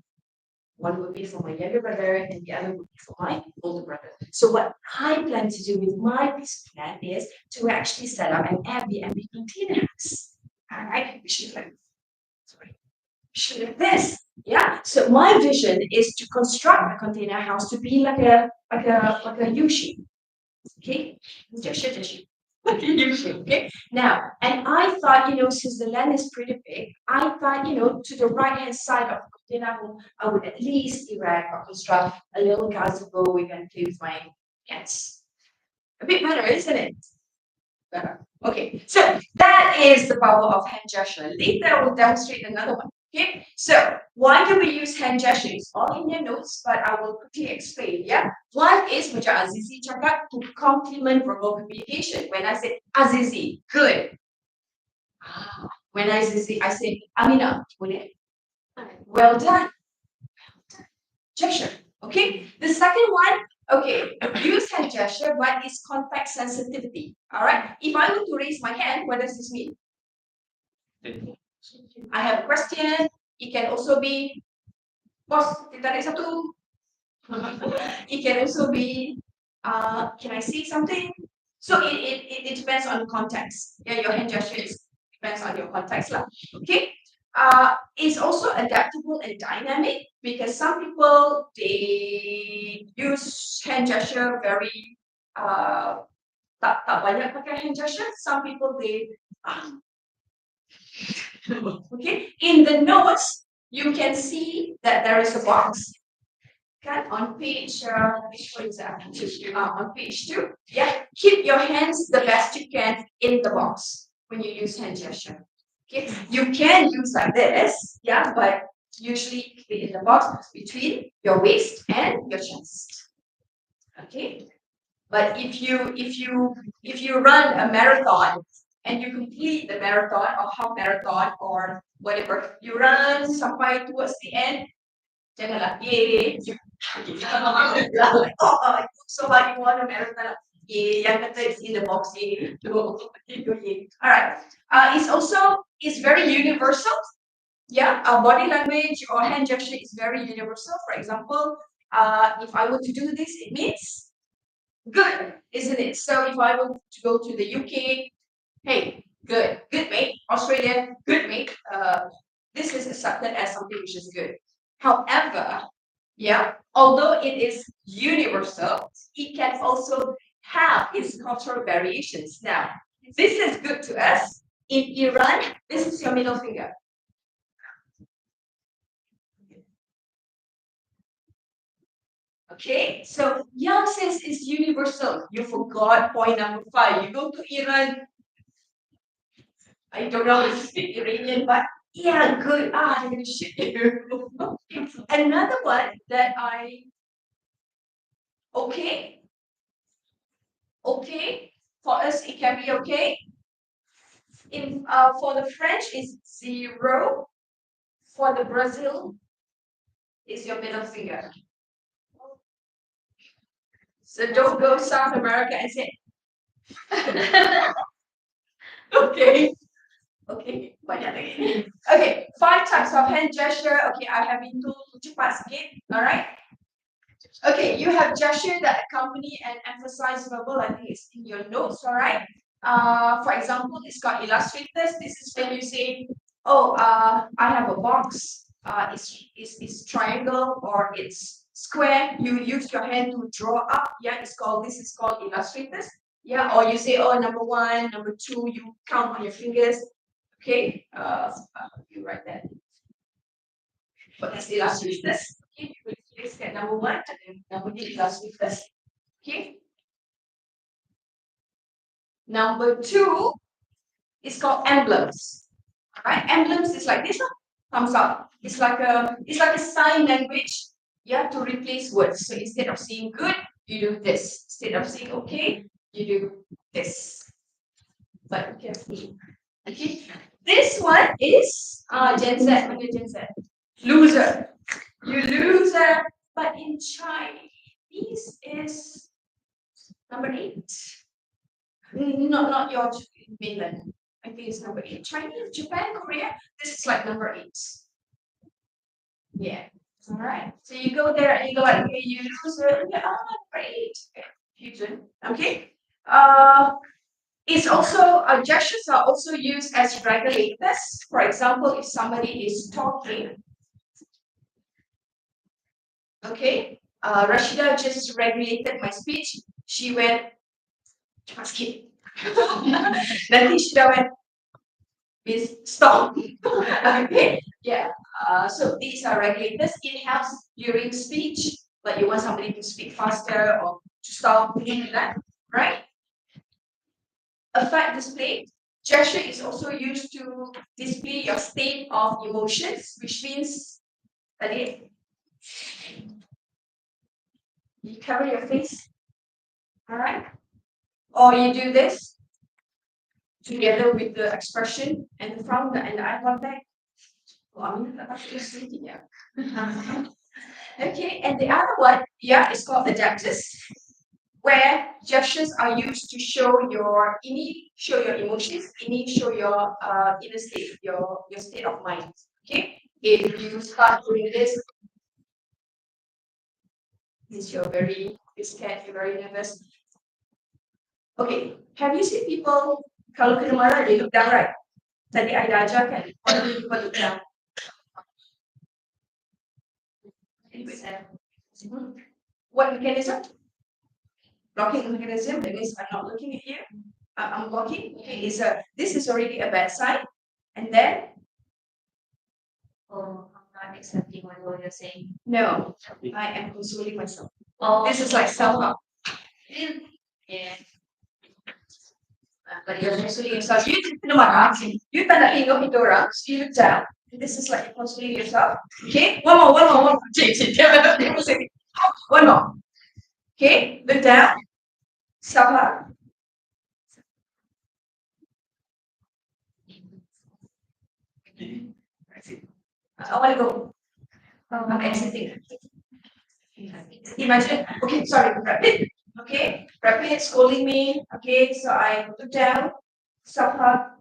one would be for my younger brother, and the other would be for my older brother. So what I plan to do with my piece of land is to actually set up an Airbnb container house. All right, we should like, sorry, we should like this. Yeah. So my vision is to construct a container house to be like a U shape. Okay, just like a U shape. Okay. Now, and I thought, since the land is pretty big, I thought, to the right hand side of the container home, I would at least erect or construct a little gazebo we can play with my cats. A bit better, isn't it? Better. Okay, so that is the power of hand gesture. Later, I will demonstrate another one. Okay, so why do we use hand gesture? It's all in your notes, but I will quickly explain. Yeah, one is macam Azizi cakap to complement verbal communication. When I say Azizi, good. When I say Amina, boleh? Well done. Gesture. Okay. The second one, okay, use hand gesture, but it's context sensitivity. All right. If I were to raise my hand, what does this mean? I have a question. It can also be, boss, kita tarik satu. It can also be, can I say something? So it depends on context. Yeah, your hand gesture depends on your context lah. Okay. It's also adaptable and dynamic because some people they use hand gesture very tak banyak pakai hand gesture. Some people they okay. In the notes you can see that there is a box. Okay, on page what is that? On page 2. Yeah, keep your hands the best you can in the box when you use hand gesture. Okay, you can use like this, yeah, but usually keep it in the box between your waist and your chest. Okay, but if you run a marathon and you complete the marathon or half marathon or whatever, you run sampai towards the end, janganlah yay. Oh, so hard you want a marathon. Yang kata it's in the box. All right. It's very universal. Yeah, body language or hand gesture is very universal. For example, if I were to do this, it means good, isn't it? So if I were to go to the UK, hey, good mate. Australia, good mate. this is accepted as something which is good. However, yeah, although it is universal, it can also have its cultural variations. Now, this is good to us. In Iran, this is your middle finger. Okay, so yang says is universal. You forgot point number 5. You go to Iran. I don't know if you speak Iranian, but yeah, good. They're gonna shoot you. Another one that okay. Okay. For us, it can be okay. In for the French is 0. For the Brazil is your middle finger. So don't go South America and say okay. Okay, banyak lagi. Okay, 5 types of hand gesture. Okay, I have been told to cepat sikit. Alright. Okay, you have gesture that accompany and emphasize verbal. I think it's in your notes, alright? For example, it's got illustrators. This is when you say, oh, I have a box. It's triangle or it's square. You use your hand to draw up. Yeah, this is called illustrators. Yeah, or you say, oh, number 1, number 2, you count on your fingers. Okay, you write that. What is illustrators? Okay, you will place that number 1 and then number 2 illustrators. Okay. Number 2 is called emblems. Right? Emblems is like this one. Thumbs up. It's like a sign language. Yeah, to replace words. So instead of saying good, you do this. Instead of saying okay, you do this. But carefully. Okay. This one is Gen Z. Gen Z. Loser. You loser. But in Chinese is number 8. Not your mainland. I think it's number 8. Chinese, Japan, Korea. This is like number 8. Yeah. All right. So you go there and you go like, okay, you loser. Yeah, number 8. Okay. Fusion. Okay. It's also gestures are also used as regulators. For example, if somebody is talking, okay, Rashida just regulated my speech. She went, nanti Shida went, is stop. Okay, yeah. So these are regulators. It helps during speech, but you want somebody to speak faster or to stop, like that, right? Affect display. Gesture is also used to display your state of emotions, which means you cover your face, all right? Or you do this together with the expression and the frown and the eye contact. Okay, and the other one, yeah, is called adapters, where gestures are used to show your emotions, show your inner state, your state of mind. Okay, if you start doing this you're very scared, you're very nervous. Okay, have you seen people kalau kena marah they look down, right? Tadi I dah ajar kan, all the people look down. What mechanism? Blocking mechanism. That means I'm not looking at you. I'm blocking. Okay, this is already a bad sign. And then, I'm not accepting what you're saying. no, I am consoling myself. Oh, This is like self-help. yeah. But you're consoling yourself. You kena marah. You tak nak tengok itu orang. So you look down. This is like consoling yourself. Okay, one more. One more. Okay, look down. Self-help. I want to go. I'm exiting. Imagine. Okay, sorry. Rapid. Okay, rapid scolding me. Okay, so I look down. Self-help.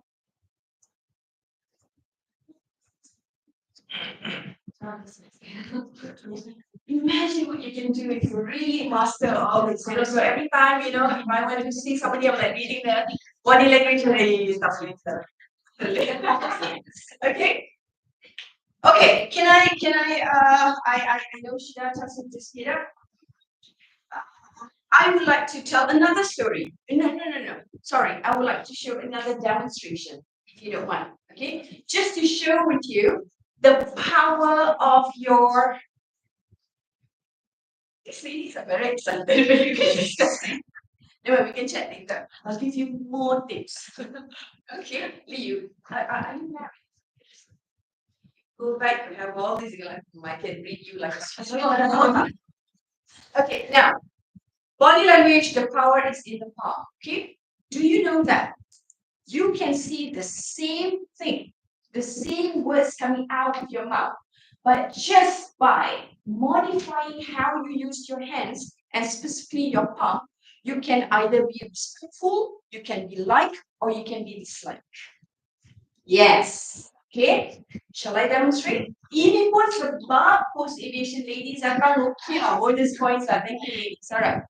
Imagine what you can do if you really master all this. So every time, if I want to see somebody, I'm like reading their body language and stuff like that. Okay. Okay, I know Shida doesn't this here. I would like to tell another story. No. Sorry, I would like to show another demonstration, if you don't mind. Okay, just to show with you the power of your. These ladies are very excited when you can discuss it. Anyway, we can chat later. I'll give you more tips. Okay, Liu, are you married? Go back, you have all these, like, I can read you like a Okay, now, body language, the power is in the palm. Okay, do you know that you can see the same thing, the same words coming out of your mouth, but just by modifying how you use your hands and specifically your palm, you can either be respectful, you can be like, or you can be dislike. Yes. Okay. Shall I demonstrate? Ini pun sebab post aviation ladies akan okay lah. Bonus points lah. Thank you ladies. Alright.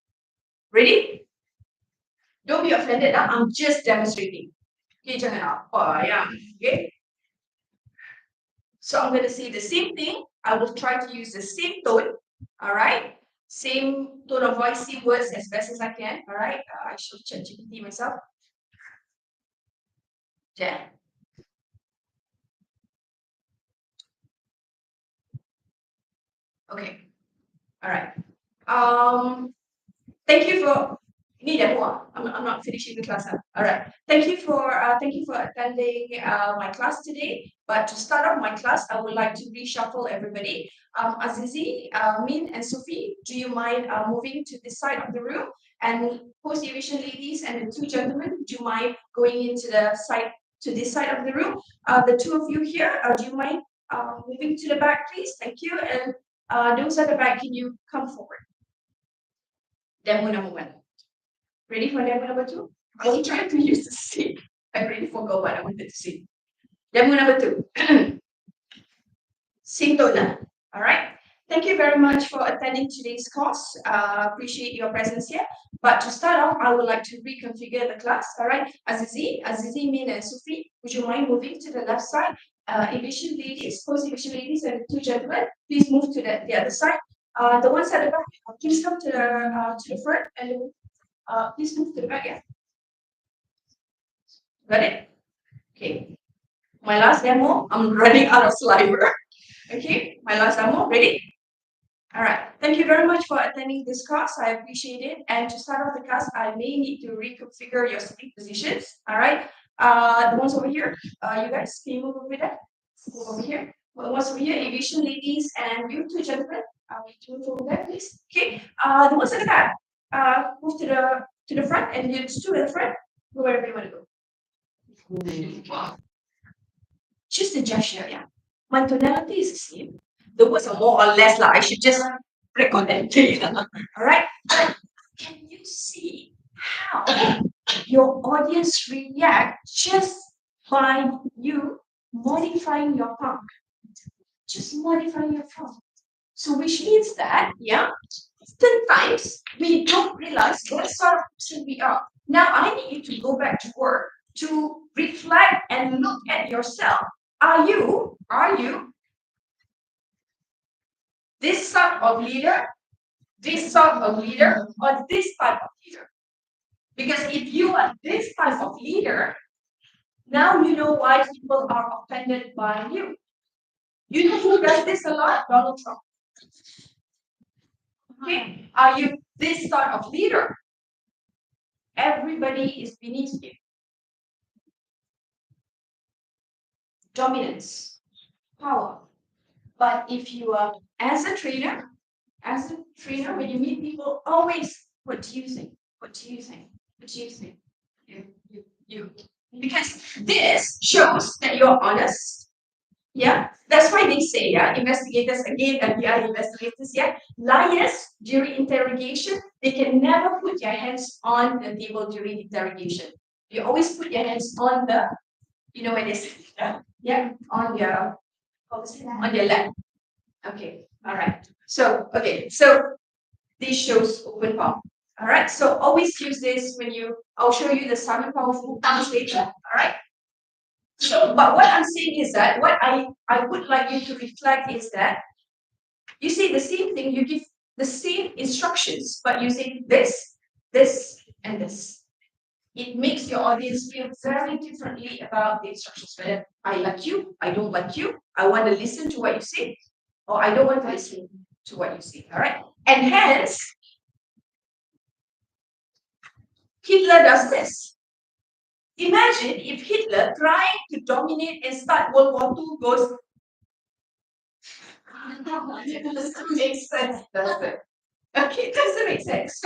Ready? Don't be offended lah. I'm just demonstrating. Okay, jangan apa ya. Okay. So I'm going to say the same thing. I will try to use the same tone. Alright. Same tone of voice, same words as best as I can. Alright. I should chat GPT myself. Yeah. Okay. All right. Thank you for ini demo. I'm not finishing the class. All right. Thank you for attending my class today. But to start off my class, I would like to reshuffle everybody. Azizi, Min, and Sophie, do you mind moving to this side of the room? And post aviation ladies and the two gentlemen, do you mind going into the side to this side of the room? The two of you here, do you mind moving to the back, please? Thank you. And those at the back, can you come forward? Demo number 1. Ready for demo number 2? I will try to use the same. I really forgot what I wanted to say. Demo number 2. Same tone. All right. Thank you very much for attending today's course. Appreciate your presence here. But to start off, I would like to reconfigure the class. All right. Azizi, Min, and Sophie, would you mind moving to the left side? Aviation ladies, post aviation ladies, and two gentlemen, please move to the other side. The ones at the back, please come to the front and please move to the back. Yeah. Got it? Okay. My last demo, I'm running out of saliva. Okay, my last demo, ready? All right. Thank you very much for attending this class. I appreciate it. And to start off the class, I may need to reconfigure your sitting positions. All right. The ones over here, you guys, can you move over there? Move over here. Well, the ones over here, aviation ladies, and you two gentlemen, move over there, please. Okay. The ones at the back, move to the front, and you two at the front, go wherever you want to go. Wow. Just a gesture, yeah. My tonality is the same. The words are more or less like I should just break on them. All right. Can you see how your audience react just by you modifying your tongue? Just modifying your tongue. So which means that, yeah, sometimes we don't realize what sort of person we are. Now I need you to go back to work to reflect and look at yourself. Are you this sort of leader, or this type of leader? Because if you are this type of leader, now you know why people are offended by you. You know who does this a lot? Donald Trump. Okay, are you this sort of leader? Everybody is beneath you. Dominance, power. But if you are as a trainer, when you meet people, always what do you think? What do you think? What do you think? You. Because this shows that you're honest. Yeah, that's why they say, yeah, investigators again, FBI investigators, yeah, liars during interrogation, they can never put their hands on the table during interrogation. You always put your hands on the, you know where they say, yeah, on your lap. Okay, all right. So this shows open palm. All right, so always use this when I'll show you the Simon Cowell full palms later. All right. So, but what I'm saying is that what I would like you to reflect is that you say the same thing, you give the same instructions, but using this, and this. It makes your audience feel very differently about the instructions. Whether I like you, I don't like you, I want to listen to what you say, or I don't want to listen to what you say. All right. And hence, Hitler does this. Imagine if Hitler trying to dominate and start World War II goes, it doesn't make sense, does it? Okay, it doesn't make sense.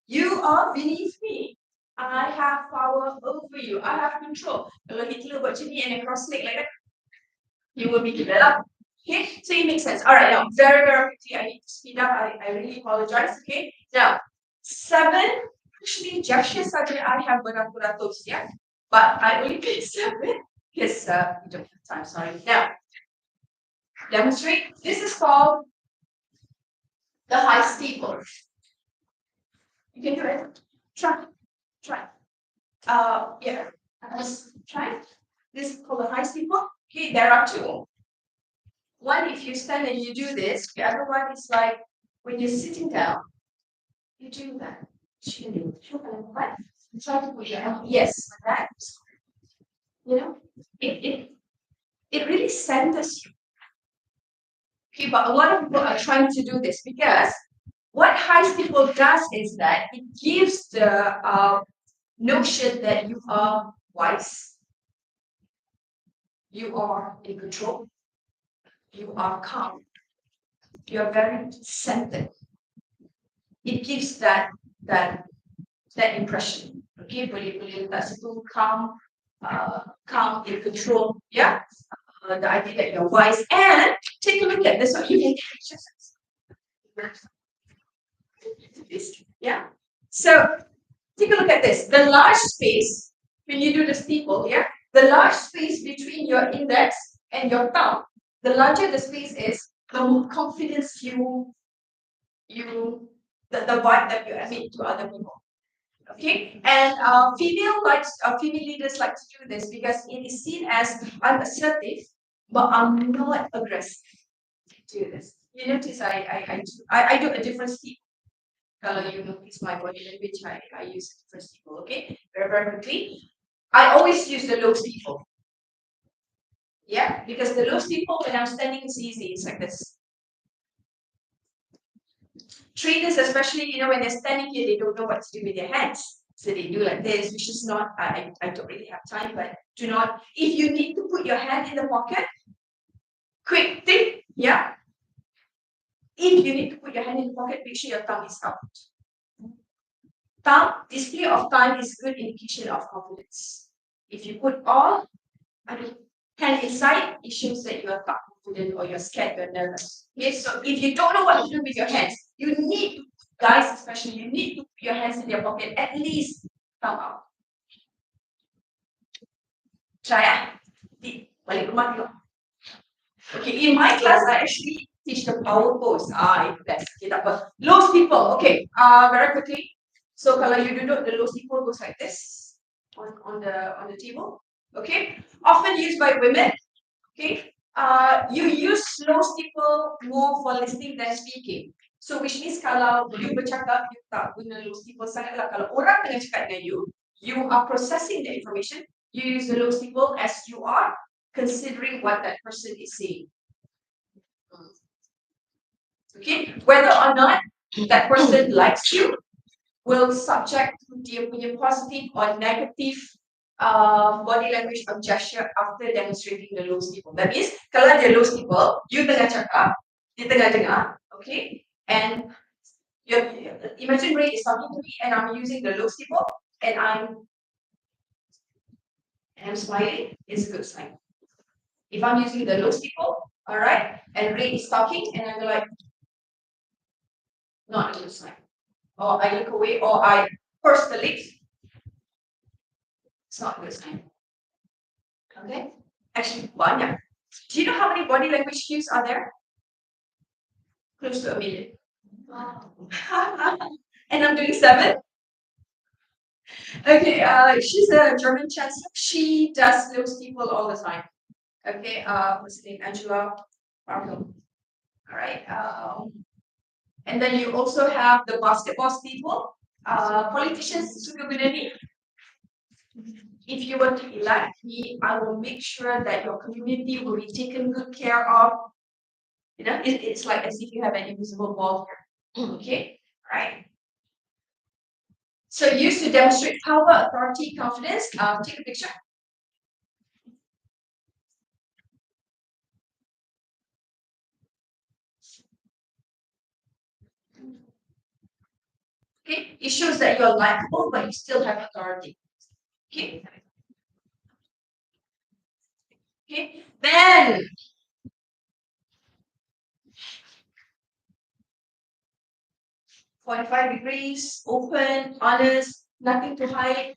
You are beneath me. I have power over you. I have control. Kalau Hitler buat macam ni and cross leg like that, you will be killed up. Okay, so it makes sense. All right, now very quickly, I need to speed up. I really apologize. Okay, now 7. Actually, gesture saja I have beratus-ratus, yeah, but I only picked 7 because we don't have time. Sorry. Now, demonstrate. This is called the high steeple. You can do it. Try. Yeah. Let's try. This is called the high steeple. Okay, there are 2. One, if you stand and you do this. The other one is like when you're sitting down, you do that. Try to put your hand. Yes, like that. You know, it really centers you. Okay, but a lot of people are trying to do this because what high steeple does is that it gives the notion that you are wise, you are in control, you are calm, you are very centered. It gives that impression. Okay, boleh letak situ calm, calm, in control. Yeah, the idea that you're wise. And take a look at this one. You can this. Yeah. So take a look at this. The large space when you do the steeple. Yeah, the large space between your index and your thumb. The larger the space is, the more confidence the vibe that you emit to other people. Okay, and female leaders like to do this because it is seen as I'm assertive, but I'm not aggressive. Do this. You notice I do a different steeple. Kalau you notice my body language, I use a different steeple. Okay, very quickly. I always use the low steeple. Yeah, because the low steeple when I'm standing is easy. It's like this. Trainers, especially, when they're standing here, they don't know what to do with their hands. So they do like this, which is not, I don't really have time, but do not, if you need to put your hand in the pocket, quick tip, yeah. If you need to put your hand in the pocket, make sure your thumb is out. Thumb, display of thumb is good indication of confidence. If you put all hand inside, it shows that you are confident or you're scared, you're nervous. Okay, so if you don't know what to do with your hands, you need to, guys especially, you need to put your hands in your pocket, at least thumb out. Try balik rumah tengok. Okay, in my class, I actually teach the power pose. Itu best. Okay, tak apa. Low steeple. Okay, very quickly. So kalau you duduk, the low steeple goes like this on the table. Okay, often used by women. Okay, you use low steeple more for listening than speaking. So which means kalau you bercakap, you tak guna low steeple sangat lah. Kalau orang tengah cakap dengan you are processing the information. You use the low steeple as you are considering what that person is saying. Okay, whether or not that person likes you will subject to dia punya positive or negative body language of gesture after demonstrating the low steeple. That means kalau dia low steeple, you tengah cakap, dia tengah dengar, okay, and imagine Ray is talking to me and I'm using the low steeple and I'm smiling, it's a good sign. If I'm using the low steeple, all right, and Ray is talking and I'm like, not a good sign. Or I look away, or I purse the lips. It's not a good sign. Okay? Actually, banyak. Do you know how many body language cues are there? Close to 1 million. Wow. And I'm doing 7. Okay, she's a German chancellor. She does those people all the time. Okay, what's her name? Angela Merkel. All right. And then you also have the basketball people, politicians. Suka Benani. If you were to elect me, I will make sure that your community will be taken good care of. You know, it's like as if you have an invisible wall here. Okay, right? So used to demonstrate power, authority, confidence. Take a picture. Okay, it shows that you're likable, but you still have authority. Okay. Okay. Then 45 degrees, open, honest, nothing to hide.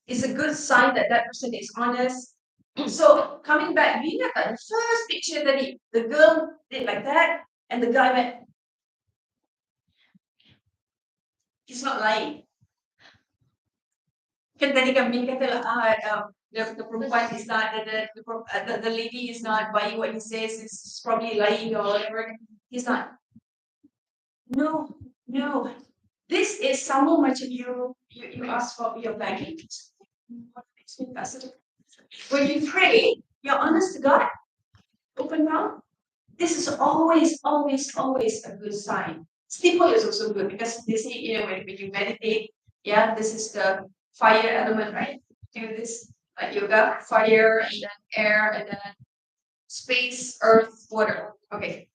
It's a good sign that that person is honest. So coming back, we have the first picture that the girl did like that, and the guy went. He's not lying. Kan tadi kami kata the perempuan is not the lady is not buying what he says, is probably lying or whatever. He's not. No, no. This is someone macam you ask for your banking. What makes me fascinated? When you pray, you're honest to God, open mouth. This is always, always, always a good sign. Steeple is also good because they say, you know, when you meditate, yeah, this is the fire element, right? Do this like yoga, fire and then air and then space, earth, water. Okay.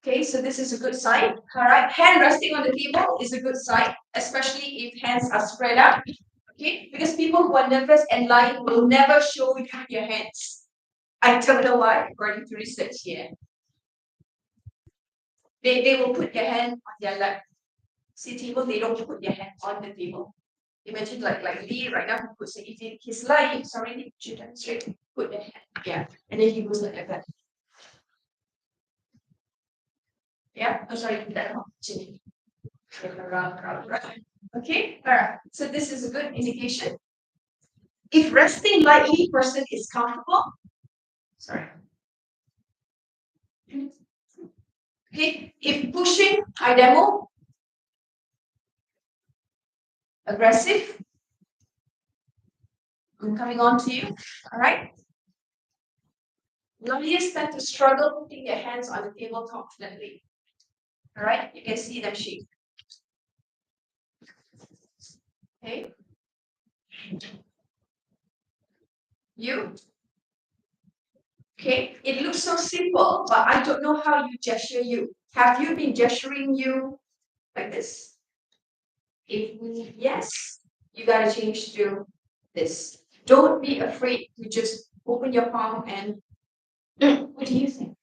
Okay, so this is a good sign. All right, hand resting on the table is a good sign, especially if hands are spread out. Okay, because people who are nervous and lying will never show you your hands. I don't know why, according to research here. They will put their hand on their lap. See table, they don't put their hand on the table. Imagine like Lee right now, he puts it, if he's lying, sorry, they put you down straight, put their hand, yeah, and then he goes like that. Yeah, oh sorry, that one. Okay, all right. So this is a good indication. If resting lightly, person is comfortable. Sorry. Okay, if pushing, high demo. Aggressive. I'm coming on to you. All right. Lawyers tend to struggle putting their hands on the table confidently. All right, you can see them shake. Okay. You. Okay, it looks so simple, but I don't know how you gesture you. Have you been gesturing you like this? If yes, you gotta change to this. Don't be afraid to just open your palm and what do you think?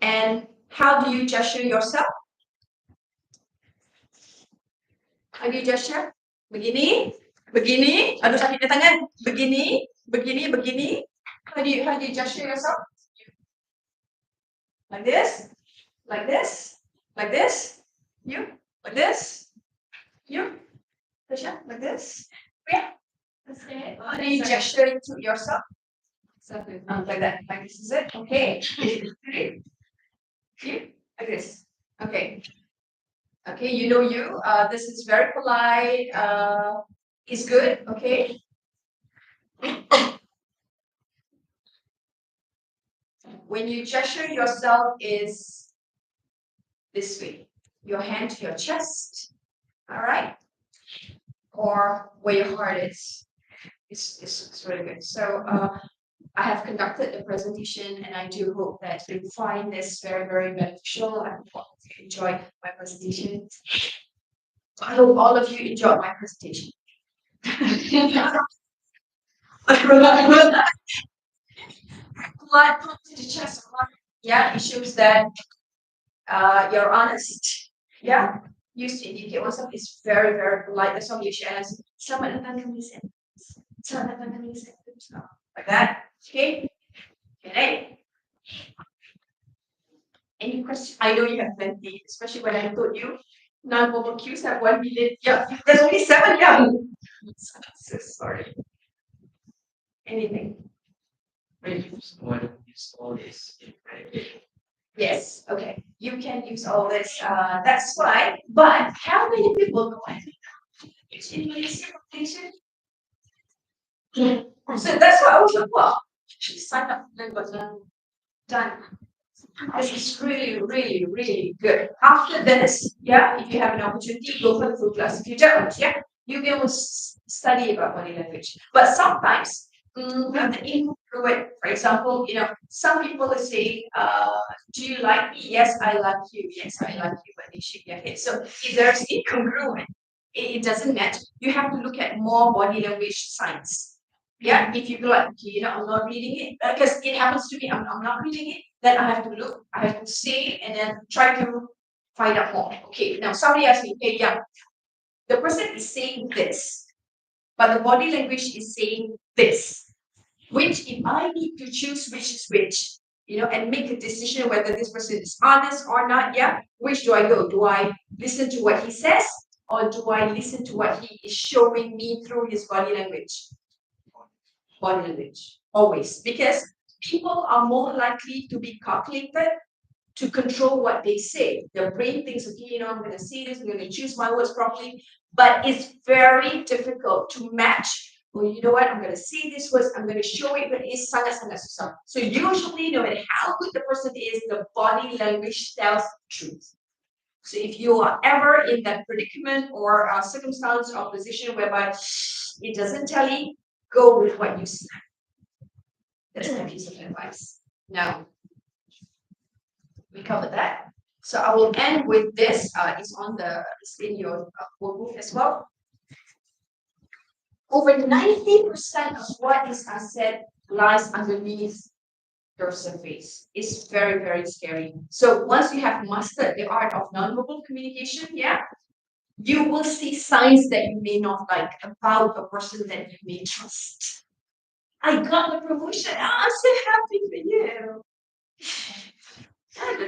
And how do you gesture yourself? How do you gesture? Begini, begini. Aduh sakitnya tangan. Begini, begini, begini. How do you gesture yourself? Like this, like this, like this. You, like this. You, Tasha, like this. Yeah. How do you gesture to yourself? Like that. Like this is it. Okay. You, like this. Okay. Okay, you know you. This is very polite. It's good. Okay. When you gesture yourself is this way. Your hand to your chest. All right. Or where your heart is. It's really good. So I have conducted a presentation and I do hope that you find this very, very beneficial. I hope you enjoy my presentation. I hope all of you enjoyed my presentation. Polite palm to the chest. Yeah, it shows that you're honest. Yeah, used to indicate oneself is very, very polite. That's why you should ask, selamat datang kami sen. Selamat datang kami sen. Like that. Okay. Okay. Any questions? I know you have plenty, especially when I told you non-verbal cues have 1 million. Yeah, there's only 7. Yeah. So sorry. Anything? When you use all this in practice, Yes. Okay. You can use all this. That's fine. But how many people know it's in Malaysia population? So that's why I was like, well, she signed up and got done. This is really, really, really good. After this, yeah, if you have an opportunity, go for the full class. If you don't, yeah, you can always study about body language. But sometimes, with the incongruent, for example, some people will say, do you like me? Yes, I like you. Yes, I like you, but they shake their head. So if there's incongruent, it doesn't match. You have to look at more body language signs. Yeah, if you go like, okay, I'm not reading it, because it happens to me, I'm not reading it, then I have to look, I have to say, and then try to find out more. Okay, now somebody asked me, hey, yeah, the person is saying this, but the body language is saying this. Which, if I need to choose which is which, and make a decision whether this person is honest or not, yeah, which do I go? Do I listen to what he says, or do I listen to what he is showing me through his body language? Body language, always, because people are more likely to be calculated to control what they say. Their brain thinks, okay, I'm going to say this, I'm going to choose my words properly, but it's very difficult to match. Well, you know what? I'm going to say these words, I'm going to show it, but it's sangat-sangat susah. So usually, no matter how good the person is, the body language tells the truth. So if you are ever in that predicament or circumstance or position whereby it doesn't tell you, go with what you see. That's my piece of advice. Now, we covered that. So I will end with this. It's in your workbook as well. Over 90% of what is said lies underneath your surface. It's very, very scary. So once you have mastered the art of nonverbal communication, yeah, you will see signs that you may not like about a person that you may trust. I got the promotion. I'm so happy for you.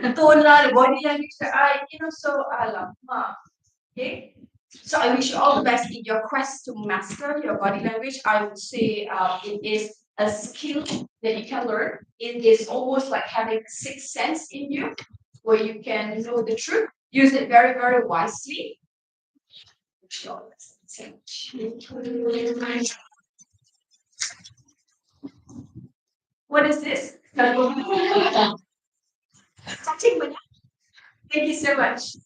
The tone, the body language, so okay. So I wish you all the best in your quest to master your body language. I would say it is a skill that you can learn. It is almost like having a sixth sense in you, where you can know the truth, use it very, very wisely. What is this? Thank you so much.